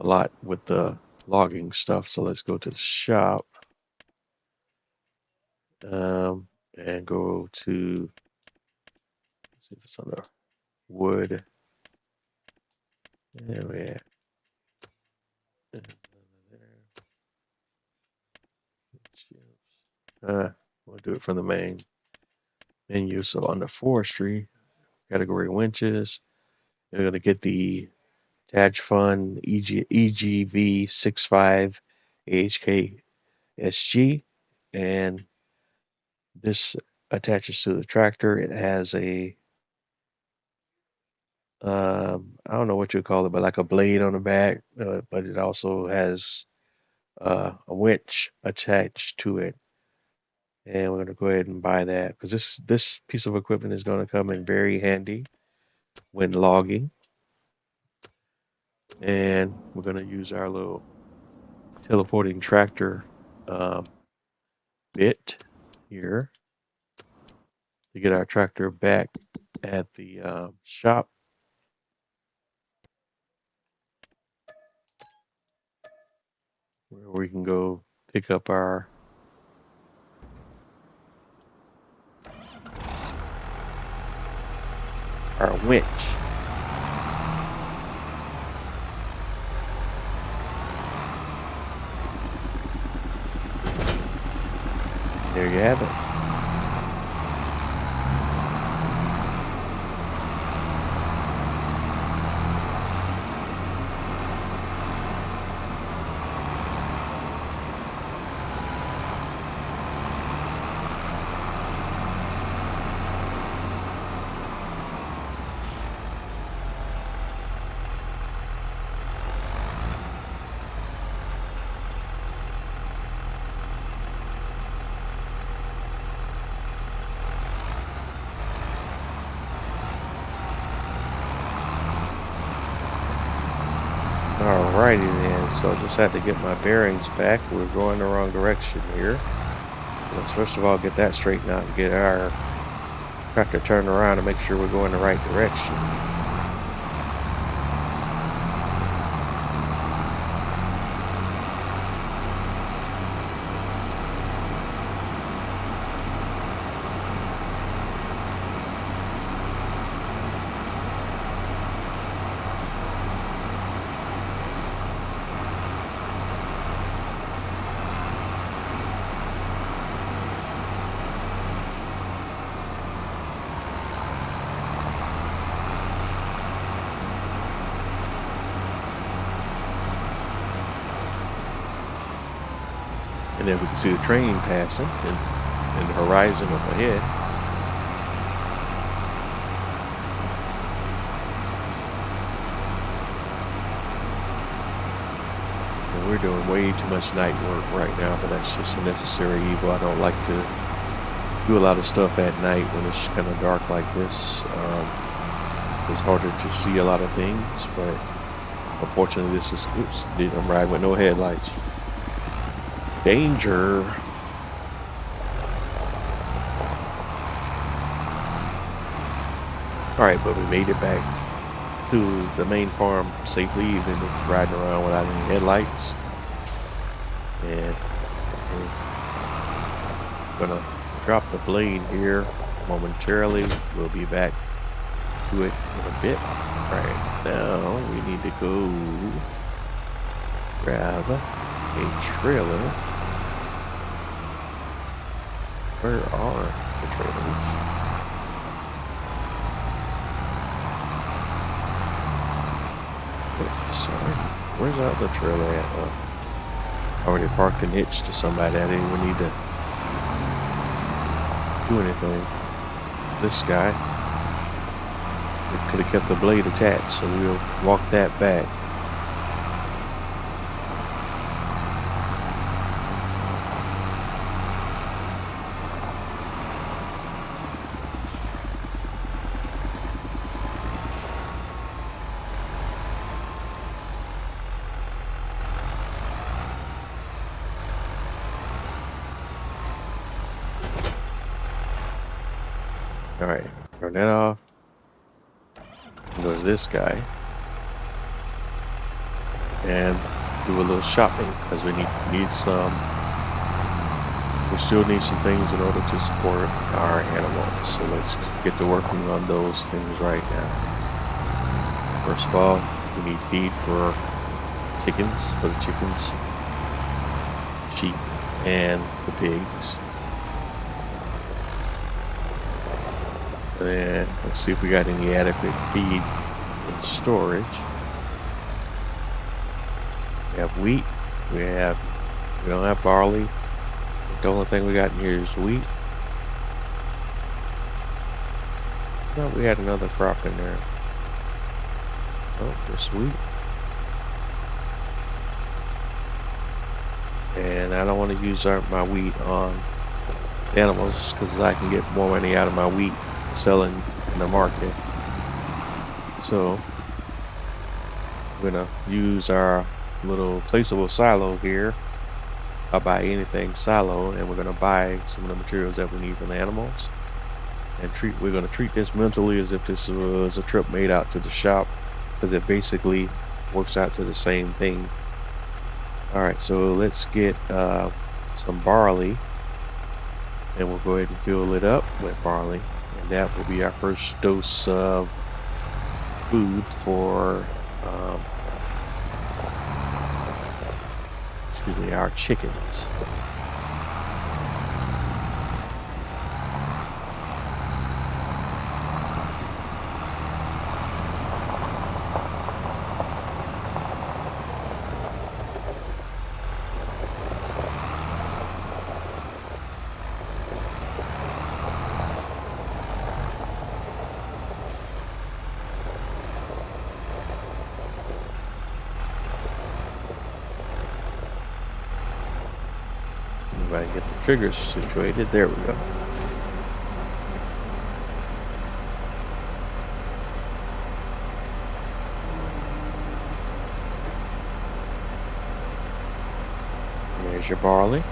a lot with the logging stuff. So let's go to the shop and go to, let's see if it's under wood. There we are. We'll do it from the main menu. So under forestry, category winches, you're going to get the Attach Fund EGV 65 AHK SG, and this attaches to the tractor. It has a I don't know what you call it, but like a blade on the back, but it also has a winch attached to it. And we're going to go ahead and buy that because this piece of equipment is going to come in very handy when logging. And we're going to use our little teleporting tractor bit here to get our tractor back at the shop. Where we can go pick up our winch. There you have it. Alrighty then, so I just had to get my bearings back. We're going the wrong direction here. Let's first of all get that straightened out and get our tractor turned around and make sure we're going the right direction. And then we can see the train passing and the horizon up ahead. And we're doing way too much night work right now, but that's just a necessary evil. I don't like to do a lot of stuff at night when it's kind of dark like this. It's harder to see a lot of things, but unfortunately this is, oops, I'm riding with no headlights. Danger. Alright, but we made it back to the main farm safely, even with riding around without any headlights. And we're gonna drop the blade here momentarily. We'll be back to it in a bit. Right now we need to go grab a trailer. Where are the trailers? Sorry, where's the other trailer at? Already parked and hitched to somebody. I didn't even need to do anything. This guy, we could have kept the blade attached, so we'll walk that back. Alright, turn that off. Go to this guy. And do a little shopping because we need some. We still need some things in order to support our animals. So let's get to working on those things right now. First of all, we need feed for chickens, sheep, and the pigs. And let's see if we got any adequate feed in storage. We have wheat. We don't have barley. The only thing we got in here is wheat. No, we had another crop in there. Oh, just wheat. And I don't want to use my wheat on animals because I can get more money out of my wheat selling in the market. So I'm gonna use our little placeable silo here. I'll buy anything silo, and we're gonna buy some of the materials that we need from the animals, and we're gonna treat this mentally as if this was a trip made out to the shop, because it basically works out to the same thing. All right, so let's get some barley, and we'll go ahead and fill it up with barley. And that will be our first dose of food for, our chickens. If I get the triggers situated, there we go. There's your barley.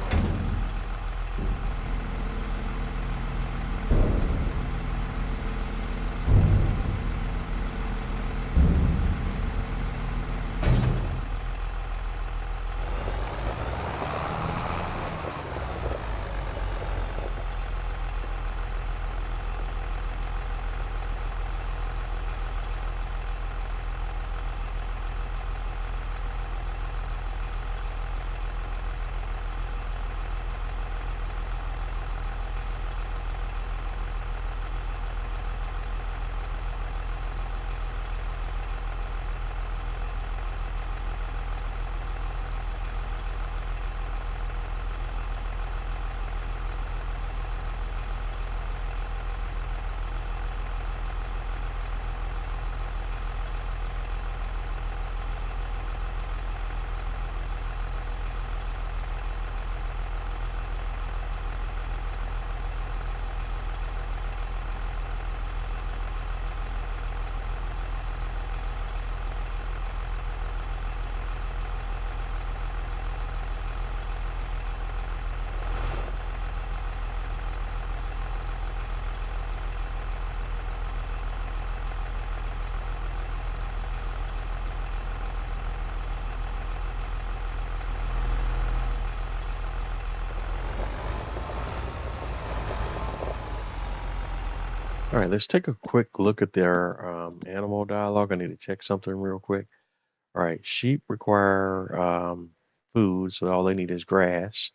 All right, let's take a quick look at their animal dialogue. I need to check something real quick. All right, sheep require food, so all they need is grass.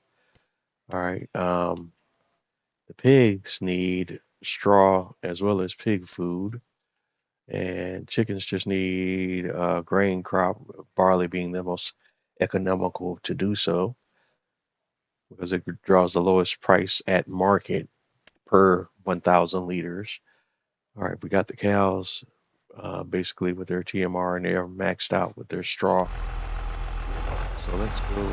All right, the pigs need straw as well as pig food, and chickens just need grain crop, barley being the most economical to do so because it draws the lowest price at market per 1,000 liters. All right, we got the cows basically with their TMR, and they're maxed out with their straw. So let's go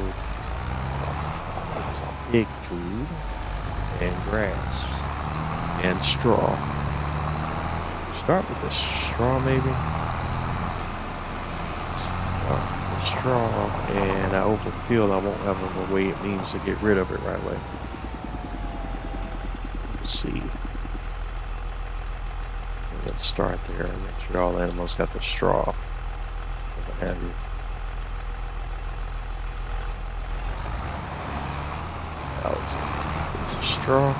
get some pig food and grass and straw. Start with the straw maybe. The straw, and I overfeel I won't have a way it means to get rid of it right away. Let's see. Let's start there and make sure all animals got the straw. What have you. There's a straw.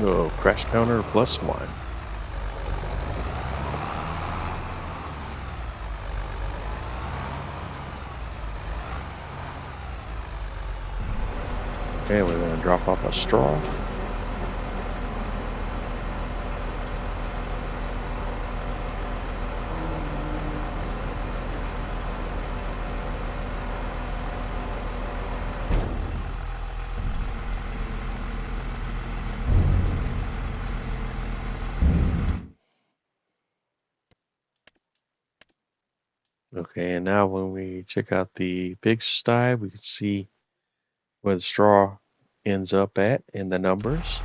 Oh, crash counter +1. Okay, we're going to drop off a straw. Okay, and now when we check out the pigsty, we can see where the straw ends up at in the numbers.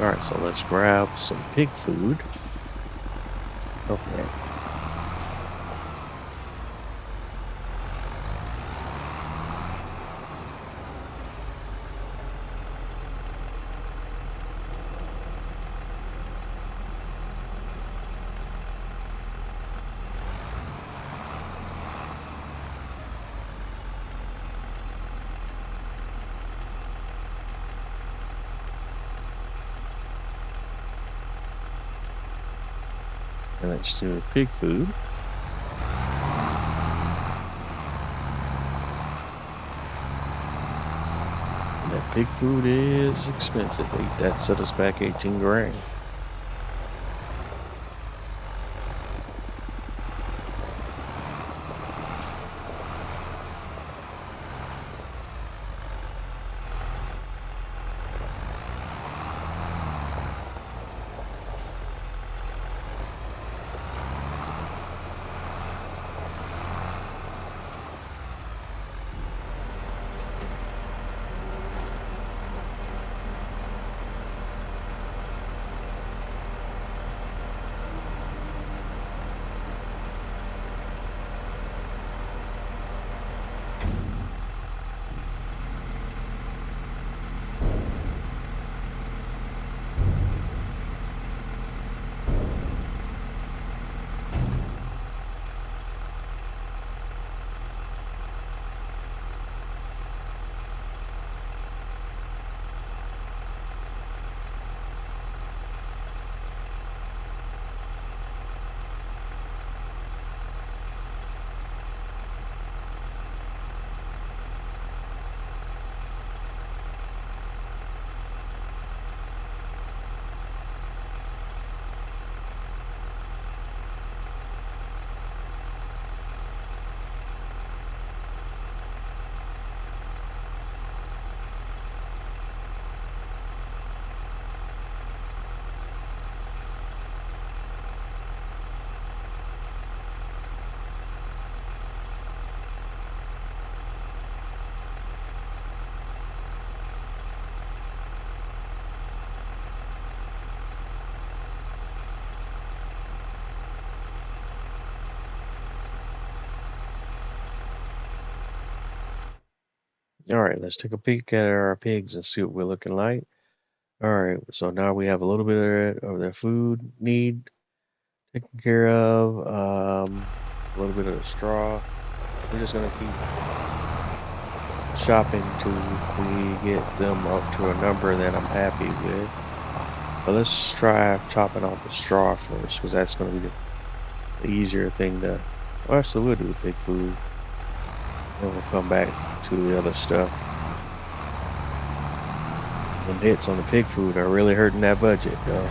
All right, so let's grab some pig food. Okay. And let's do pig food. And that pig food is expensive. That set us back 18 grand. All right, let's take a peek at our pigs and see what we're looking like. All right, so now we have a little bit of their food need taken care of. A little bit of the straw. We're just gonna keep shopping till we get them up to a number that I'm happy with. But let's try chopping off the straw first, because that's gonna be the easier thing to. Well, actually, we'll do the pig food, and we'll come back to the other stuff. The hits on the pig food are really hurting that budget, though.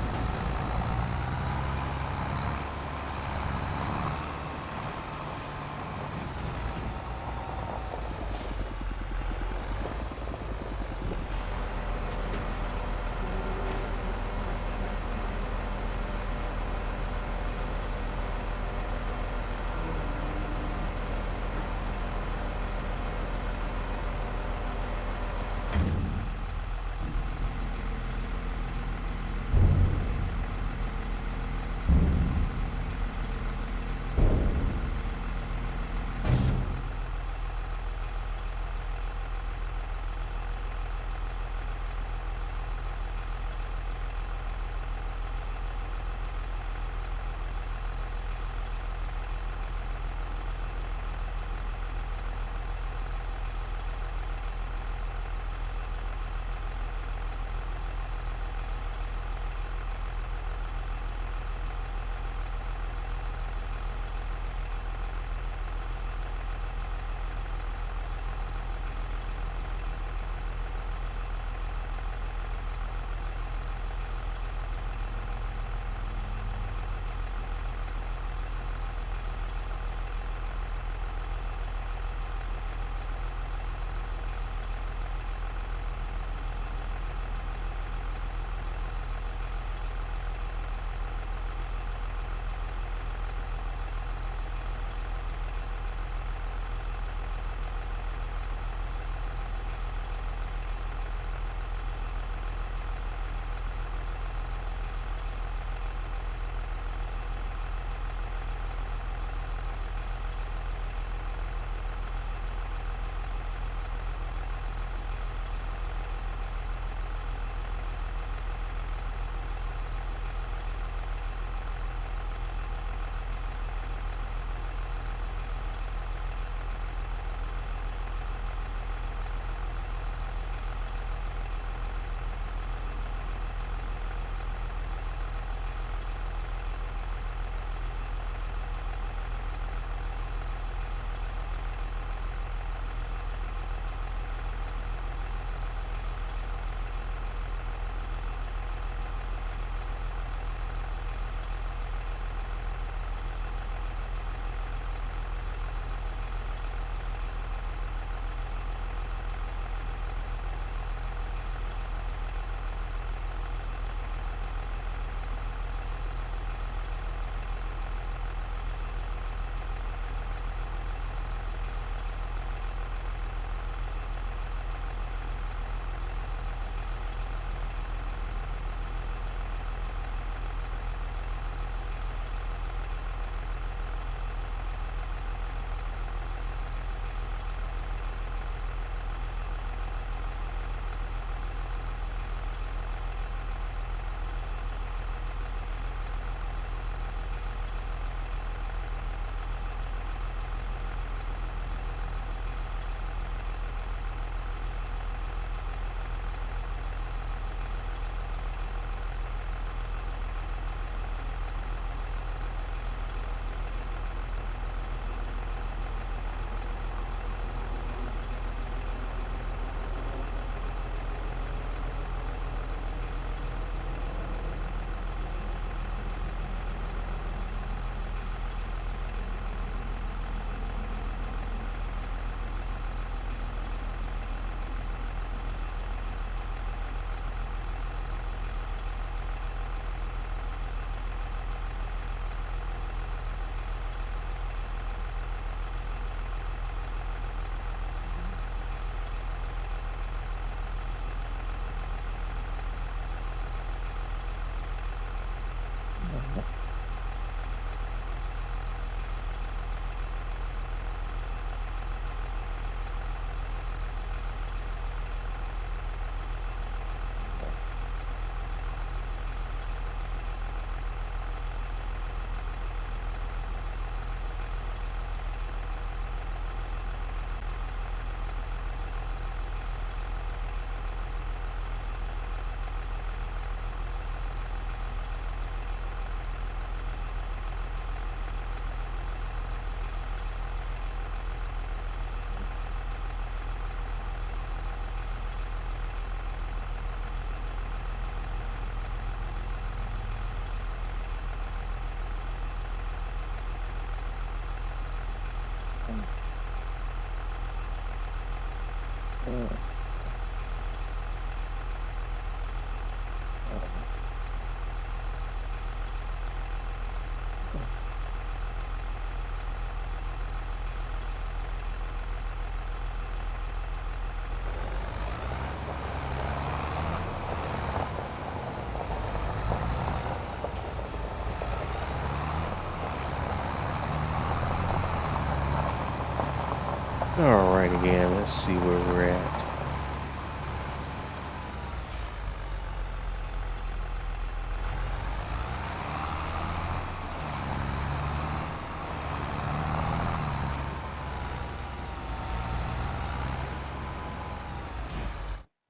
All right, again, let's see where we're at.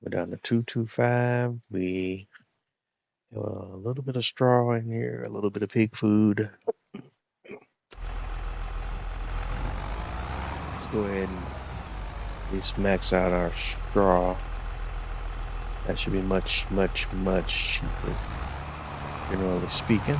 We're down to 225. We have a little bit of straw in here, a little bit of pig food. Let's go ahead and at least max out our straw. That should be much, much, much cheaper, generally speaking.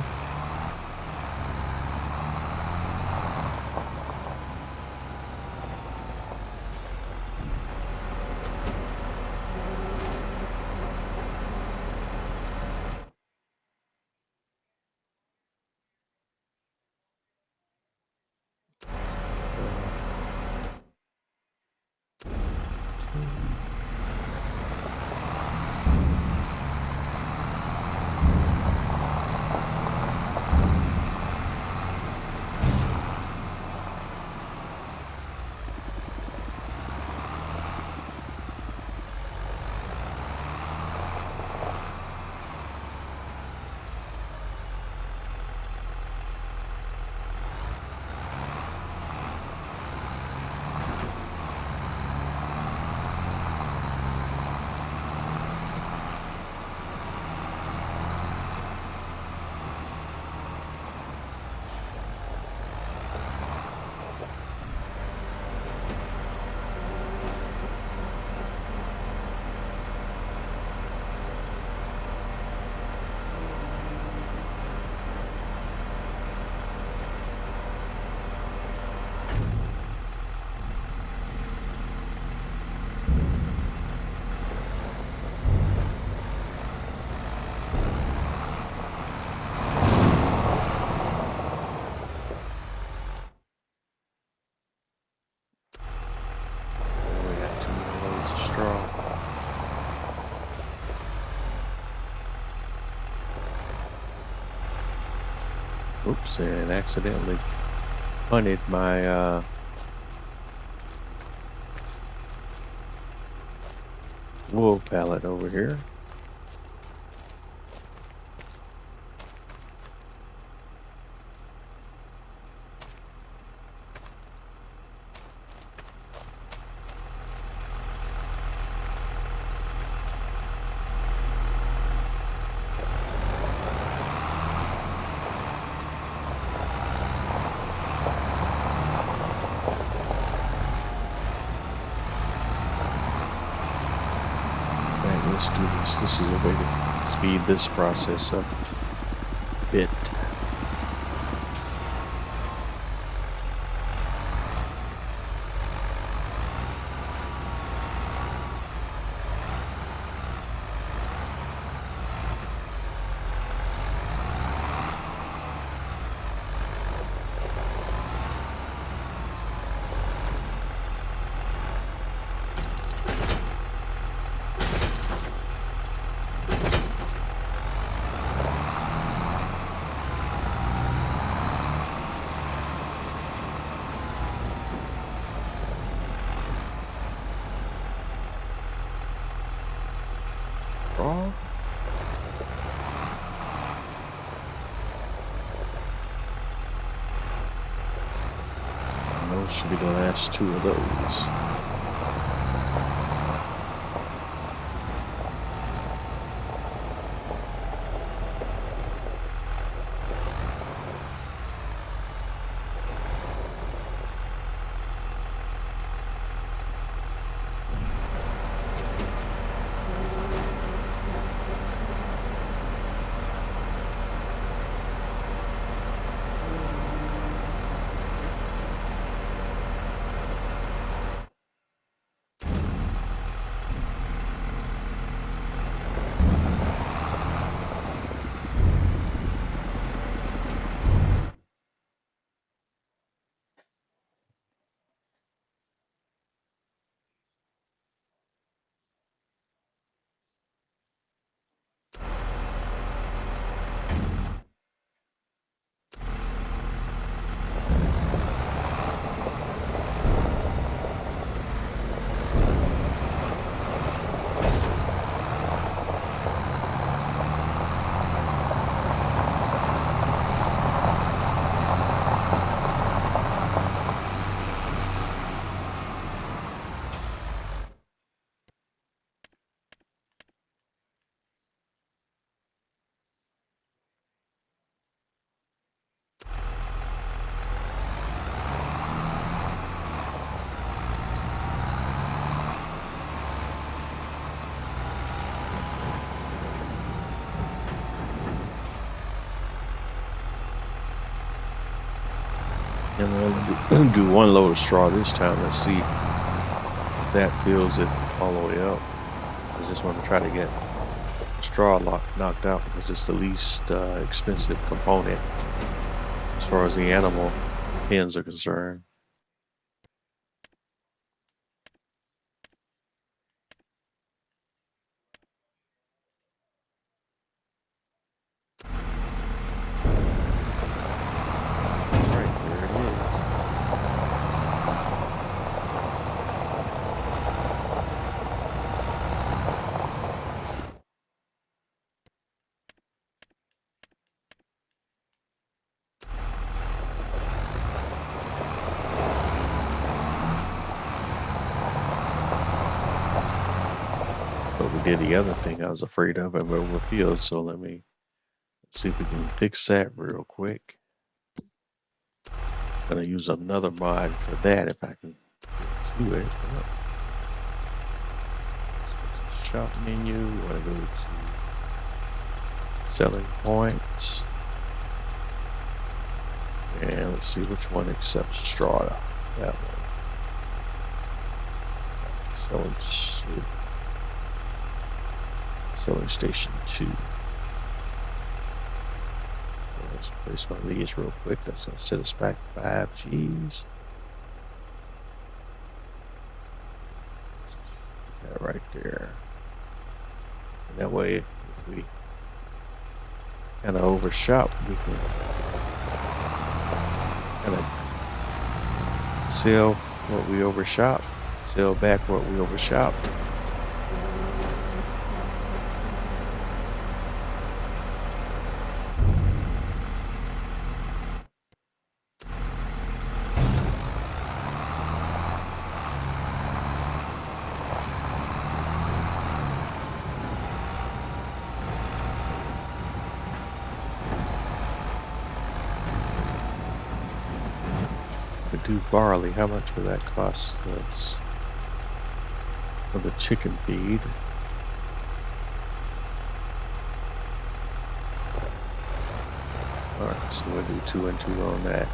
We got 2 more loads of straw. Oops, and accidentally punted my wool pallet over here. Let's do this. This is a way to speed this process up a bit. Oh. Those should be the last 2 of those. And we'll only do one load of straw this time. Let's see if that fills it all the way up. I just want to try to get straw knocked out because it's the least expensive component as far as the animal pens are concerned. But we did the other thing I was afraid of and overfilled, so let me see if we can fix that real quick. I'm gonna use another mod for that if I can do it. Let's go to the shop menu. We want to go to selling points. And let's see which one accepts straw. That one. Selling station 2. Let's place one of these real quick. That's going to set us back 5 G's. Put that right there. And that way, if we kind of overshop, we can kind of sell what we overshot, sell back what we overshot. Do barley, how much would that cost us for the chicken feed? Alright, so we'll do 2 and 2 on that.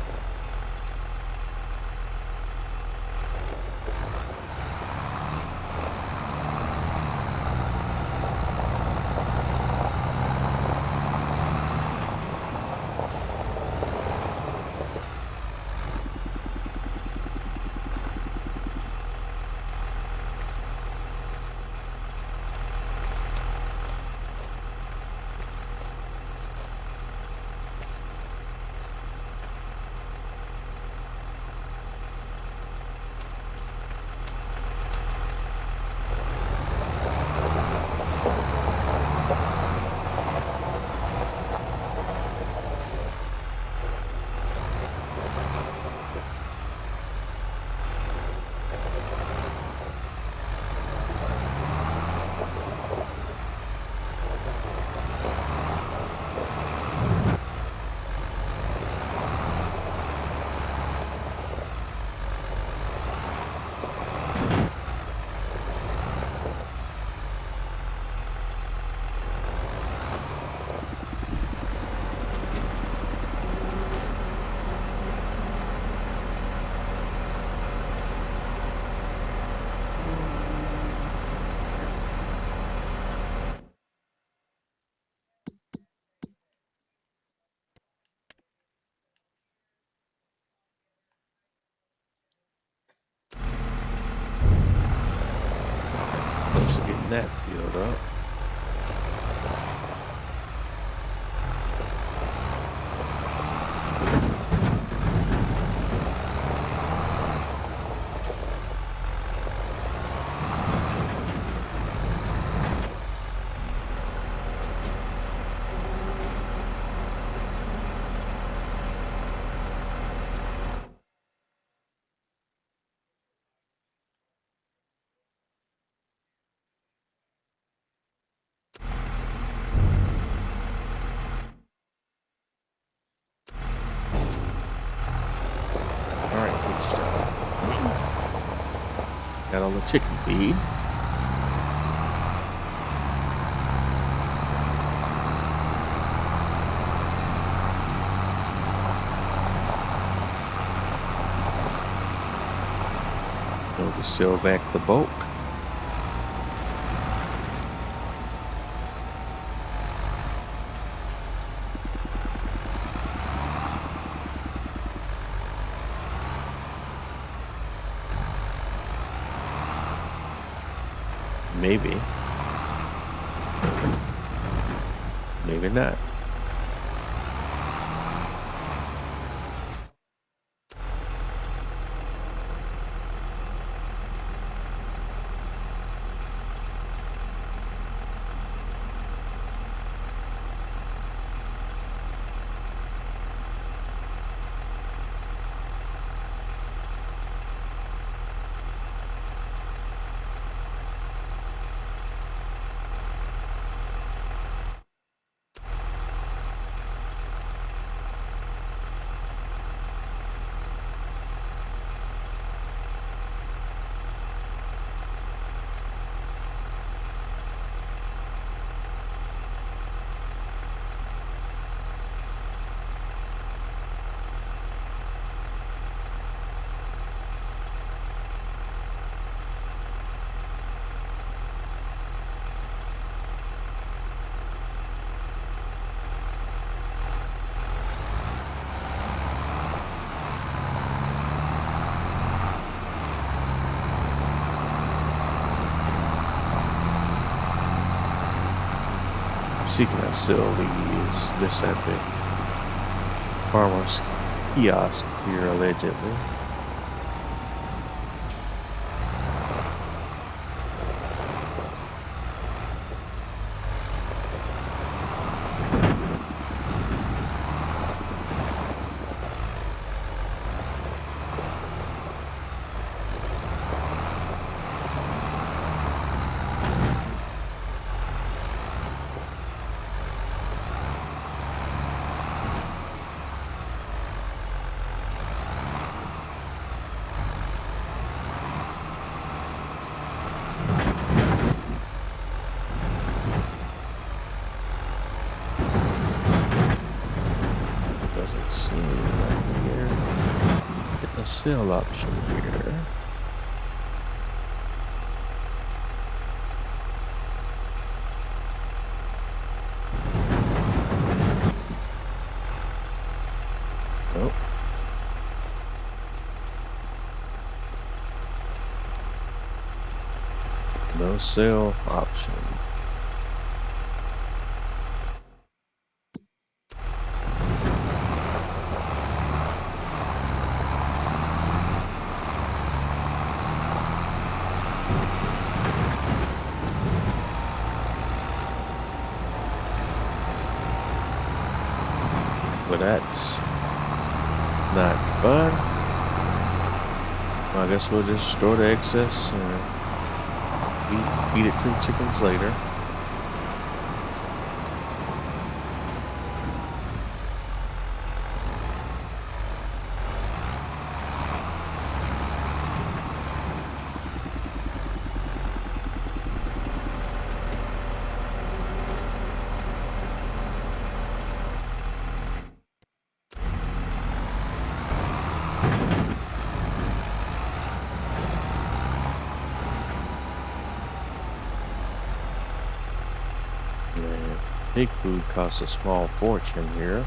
That filled up. Got all the chicken feed. So we seal back the bulk. Maybe. Maybe not. She can sell this at the farmer's kiosk here, allegedly. Sell option here. Nope. No sell option. But that's not fun. I guess we'll just store the excess and feed it to the chickens later. Pig food costs a small fortune here.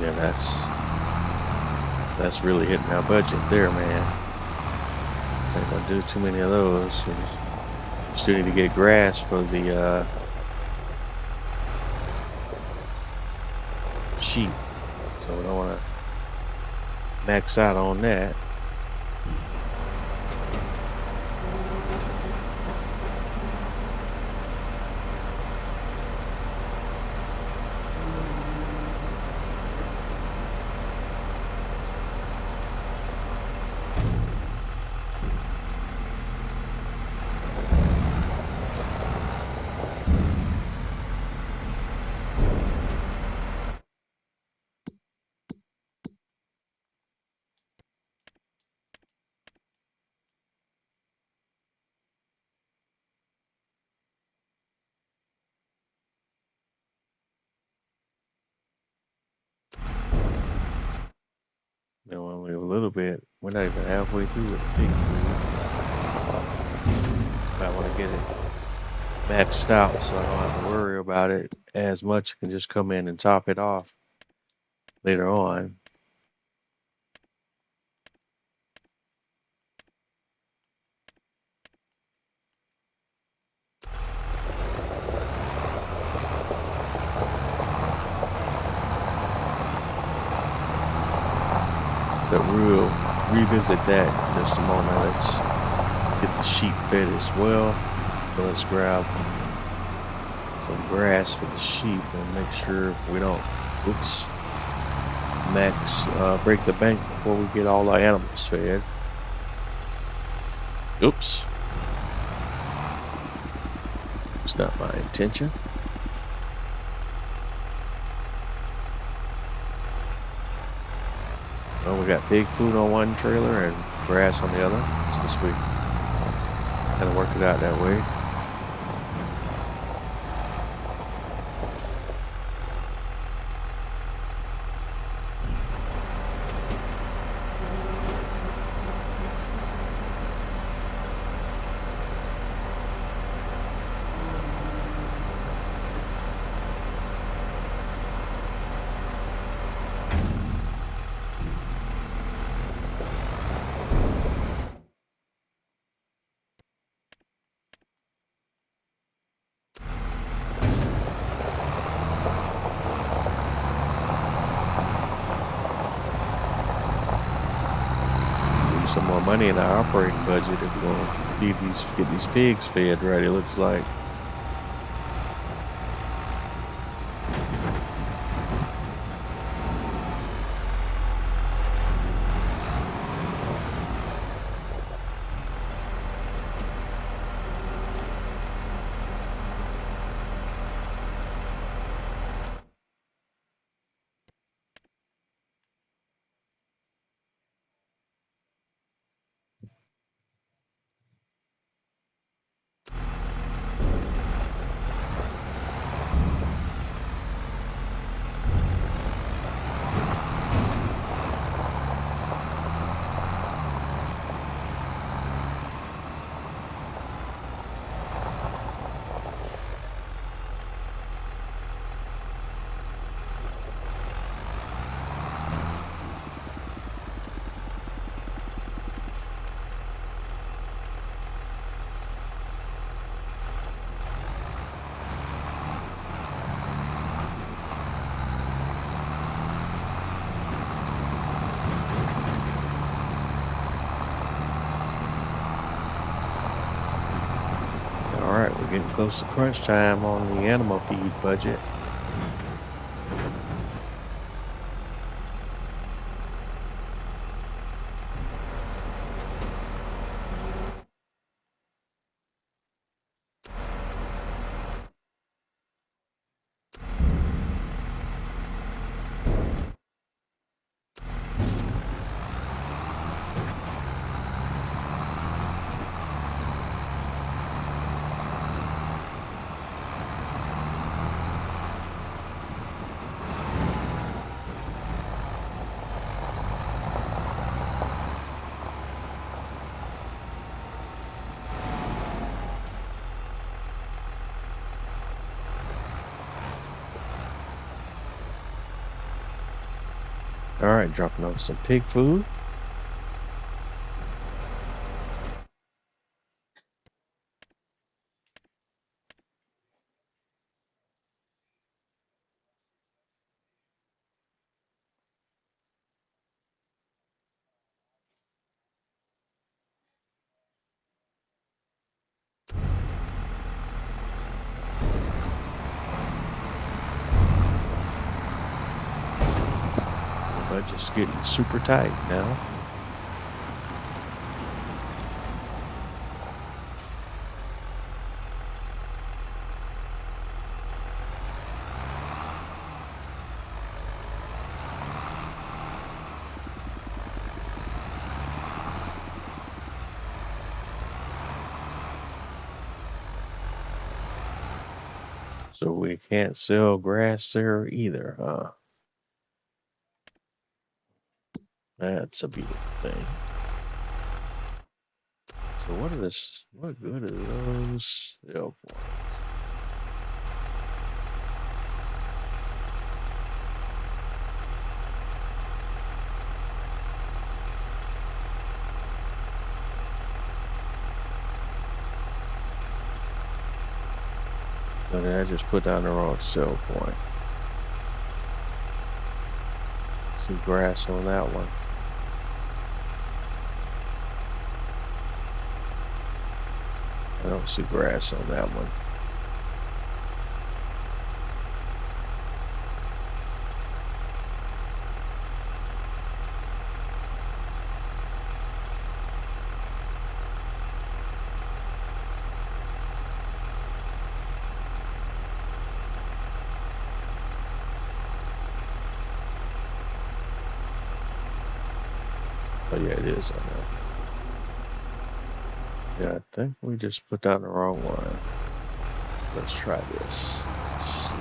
Yeah, that's really hitting our budget there, man. Ain't gonna do too many of those. We still need to get grass for the sheep, so we don't want to max out on that. little bit. We're not even halfway through with the pig food. I want to get it matched out so I don't have to worry about it as much. I can just come in and top it off later on. But we'll revisit that in just a moment. Let's get the sheep fed as well. So let's grab some grass for the sheep and make sure we don't break the bank before we get all our animals fed. Oops. It's not my intention. Well, we got pig food on one trailer and grass on the other. Since we kind of worked it out that way. Some more money in our operating budget if we're going to get these pigs fed right, it looks like. Alright, we're getting close to crunch time on the animal feed budget. Alright, dropping off some pig food. The budget's getting super tight now. So we can't sell grass there either, huh? That's a beautiful thing. So what good are those? Oh, boy. So did I just put down the wrong sell point? See grass on that one. I don't see grass on that one. Oh yeah, it is on that. Yeah, I think we just put down the wrong one. Let's try this. Let's see.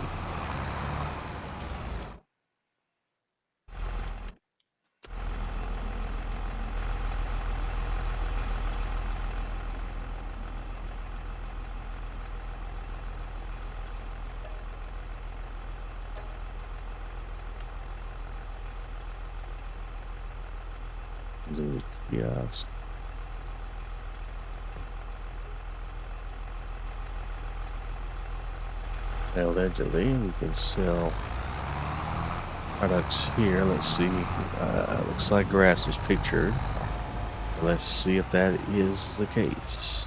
Yes. Allegedly, we can sell products here. Let's see. Looks like grass is pictured. Let's see if that is the case.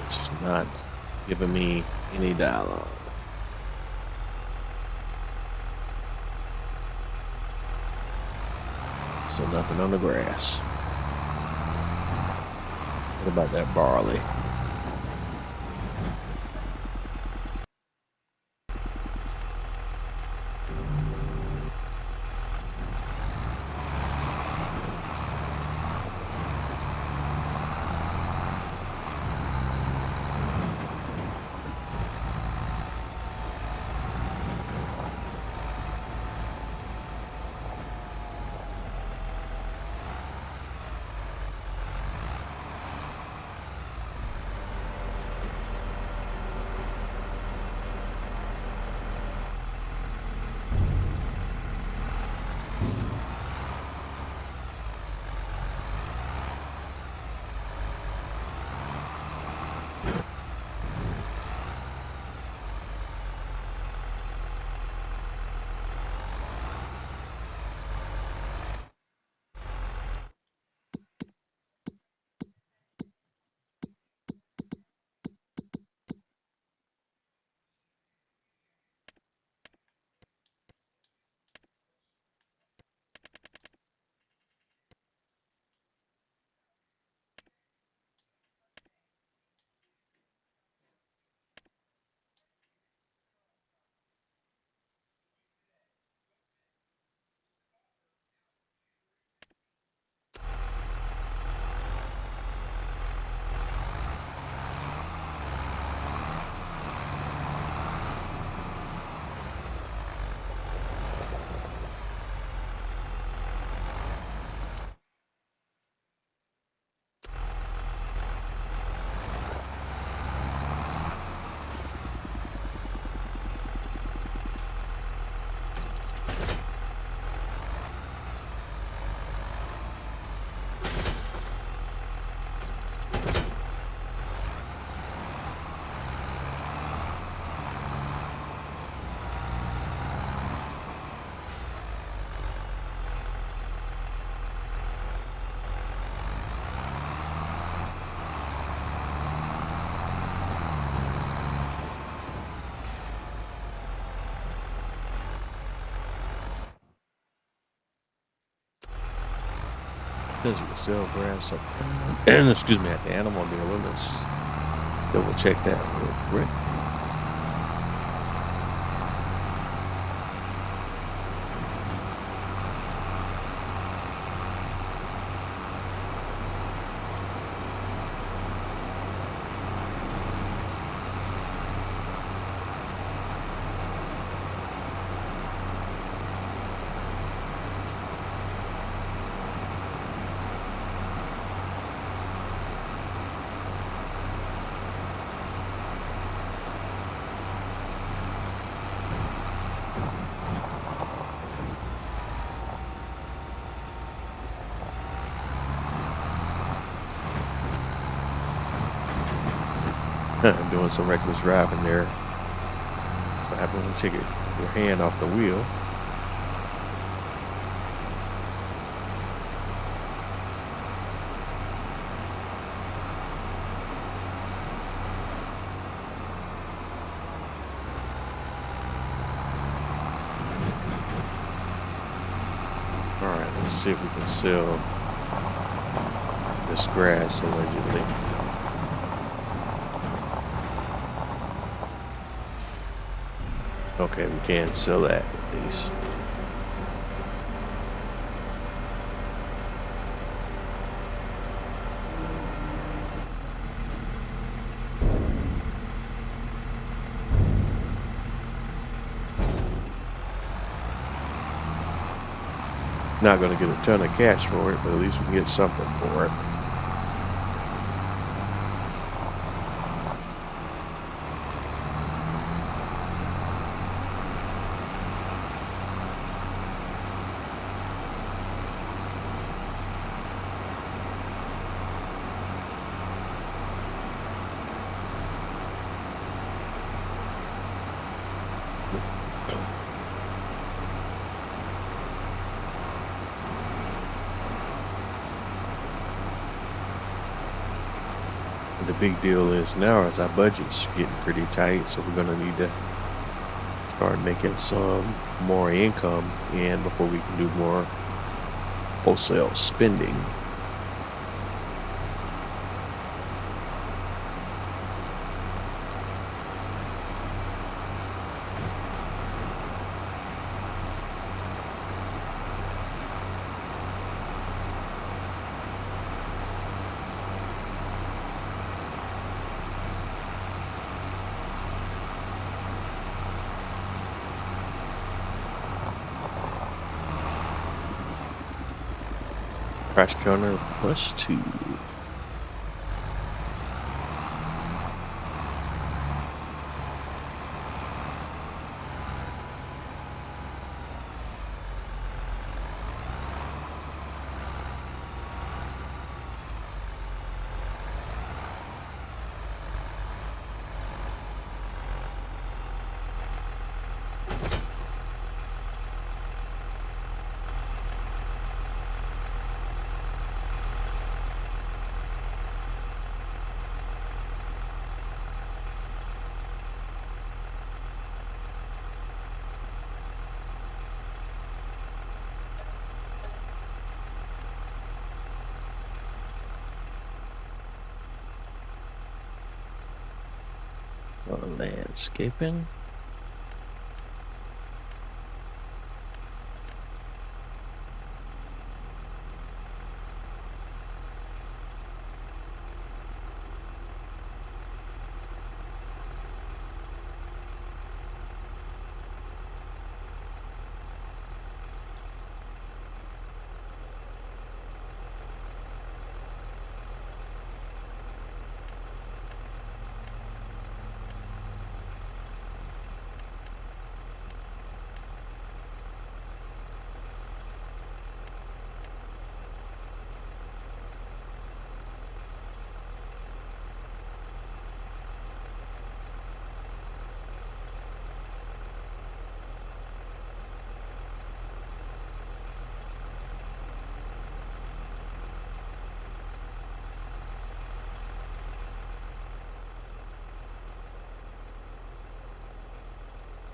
It's not giving me any dialogue. So nothing on the grass. What about that barley? Says we can sell grass up excuse me, at the animal dealer. Let's double check that real quick. doing some reckless driving there. What happens when you take your hand off the wheel? Alright, let's see if we can sell this grass allegedly. Okay, we can sell that at least. Not going to get a ton of cash for it, but at least we can get something for it. The big deal is now is our budget's getting pretty tight, so we're going to need to start making some more income in before we can do more wholesale spending. Crash counter +2. Landscaping.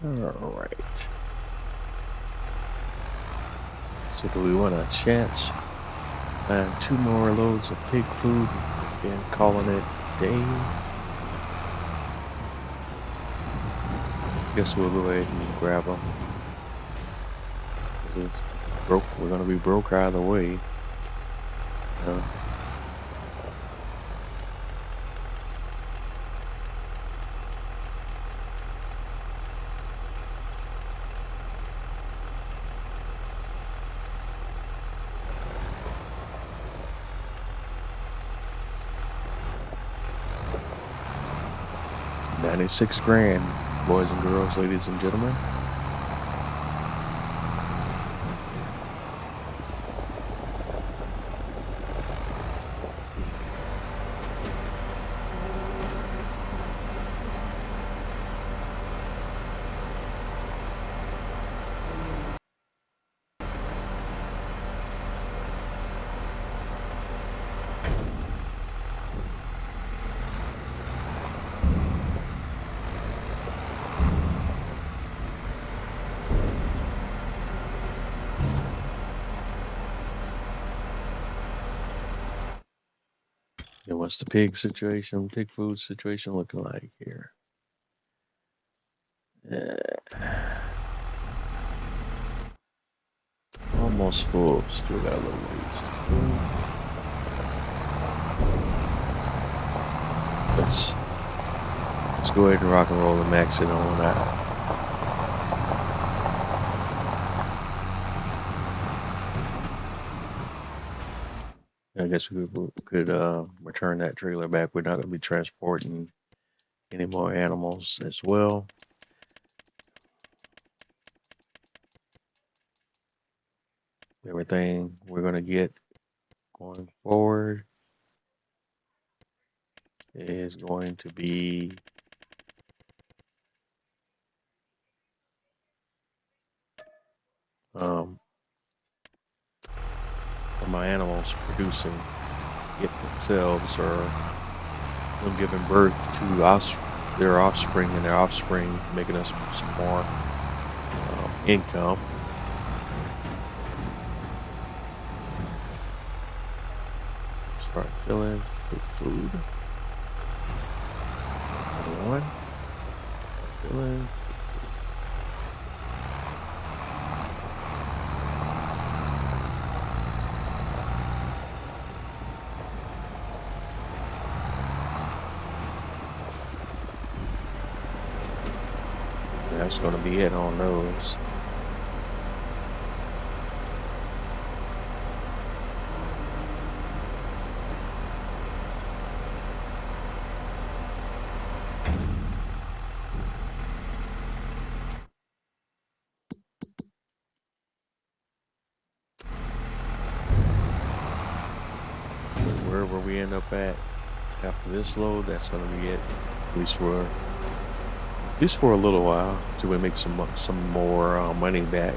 All right. So do we want a chance? And 2 more loads of pig food and calling it a day. Guess we'll go ahead and grab them. We're gonna be broke either way. $96 grand, boys and girls, ladies and gentlemen. And what's the pig situation, pig food situation looking like here? Almost full. Still got a little ways to go. Let's go ahead and rock and roll and max it on out. I guess we could return that trailer back. We're not going to be transporting any more animals as well. Everything we're going to get going forward is going to be my animals producing it themselves, or them giving birth to their offspring, and their offspring making us some more income. Start filling with food. Another one. Filling. That's going to be it on those. Wherever we end up at after this load, that's going to be it, at least for a little while, till we make some more money back.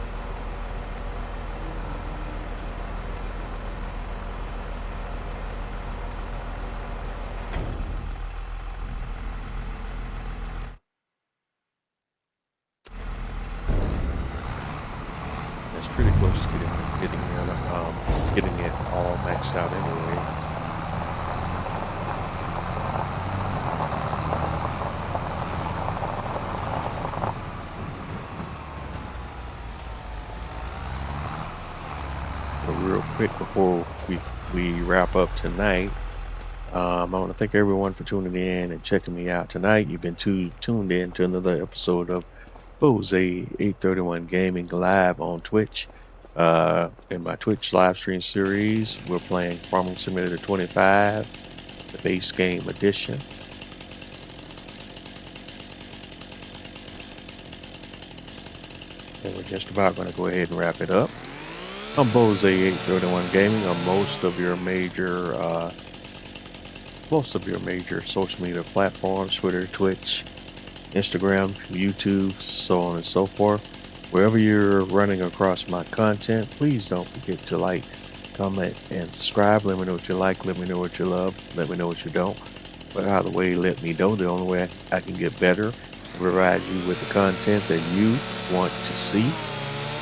That's pretty close to getting it all maxed out anyway. Real quick before we wrap up tonight, I want to thank everyone for tuning in and checking me out tonight. You've been tuned in to another episode of Bose 831 Gaming Live on Twitch. In my Twitch live stream series, we're playing Farming Simulator 25, the base game edition. And we're just about going to go ahead and wrap it up. I'm Bose 831 Gaming on most of your major social media platforms: Twitter, Twitch, Instagram, YouTube, so on and so forth. Wherever you're running across my content, please don't forget to like, comment, and subscribe. Let me know what you like, let me know what you love, let me know what you don't. But either way, let me know. The only way I can get better and provide you with the content that you want to see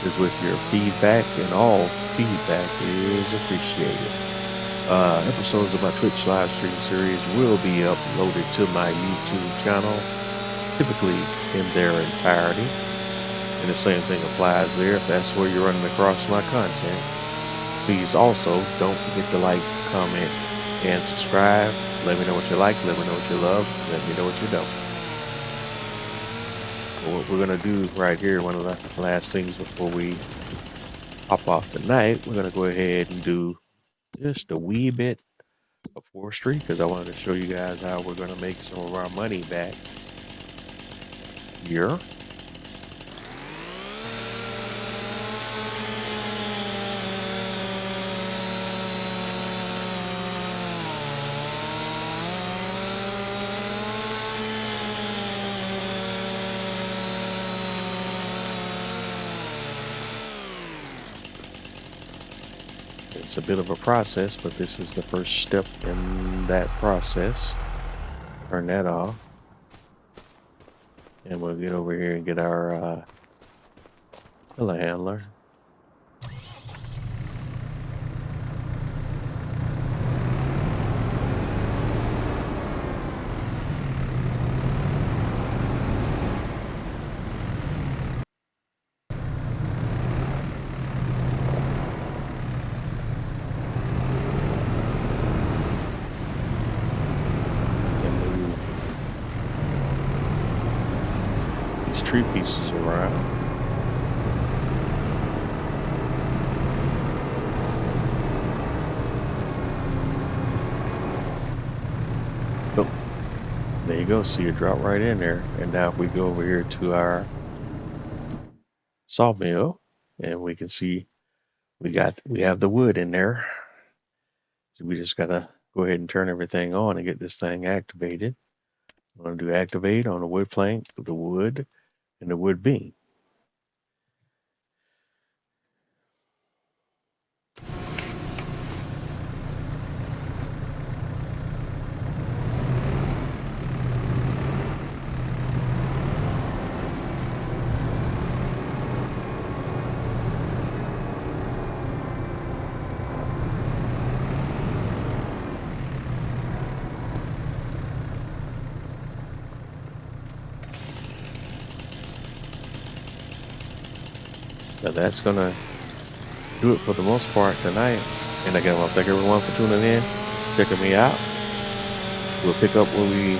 is with your feedback, and all feedback is appreciated. Episodes of my Twitch live stream series will be uploaded to my YouTube channel, typically in their entirety. And the same thing applies there. If that's where you're running across my content, please also don't forget to like, comment, and subscribe. Let me know what you like, let me know what you love, let me know what you don't. What we're going to do right here, one of the last things before we hop off tonight, we're going to go ahead and do just a wee bit of forestry, because I wanted to show you guys how we're going to make some of our money back here. It's a bit of a process, but this is the first step in that process. Turn that off. And we'll get over here and get our telehandler. tree pieces around. Oh, there you go. See it drop right in there. And now if we go over here to our sawmill, and we can see we have the wood in there. So we just gotta go ahead and turn everything on and get this thing activated. I'm gonna do activate on the wood plank, the wood, and the wood beam. Now that's gonna do it for the most part tonight. And again, I want to thank everyone for tuning in, checking me out. We'll pick up where we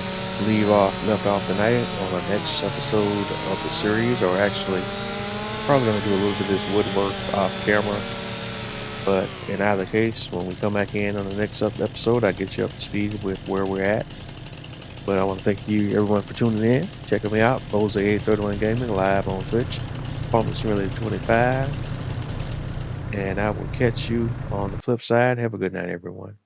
left off tonight on the next episode of the series, or actually probably gonna do a little bit of this woodwork off camera. But in either case, when we come back in on the next episode, I get you up to speed with where we're at. But I want to thank you everyone for tuning in, checking me out. Jose831 Gaming live on Twitch. Performance Simulator 25. And I will catch you on the flip side. Have a good night, everyone.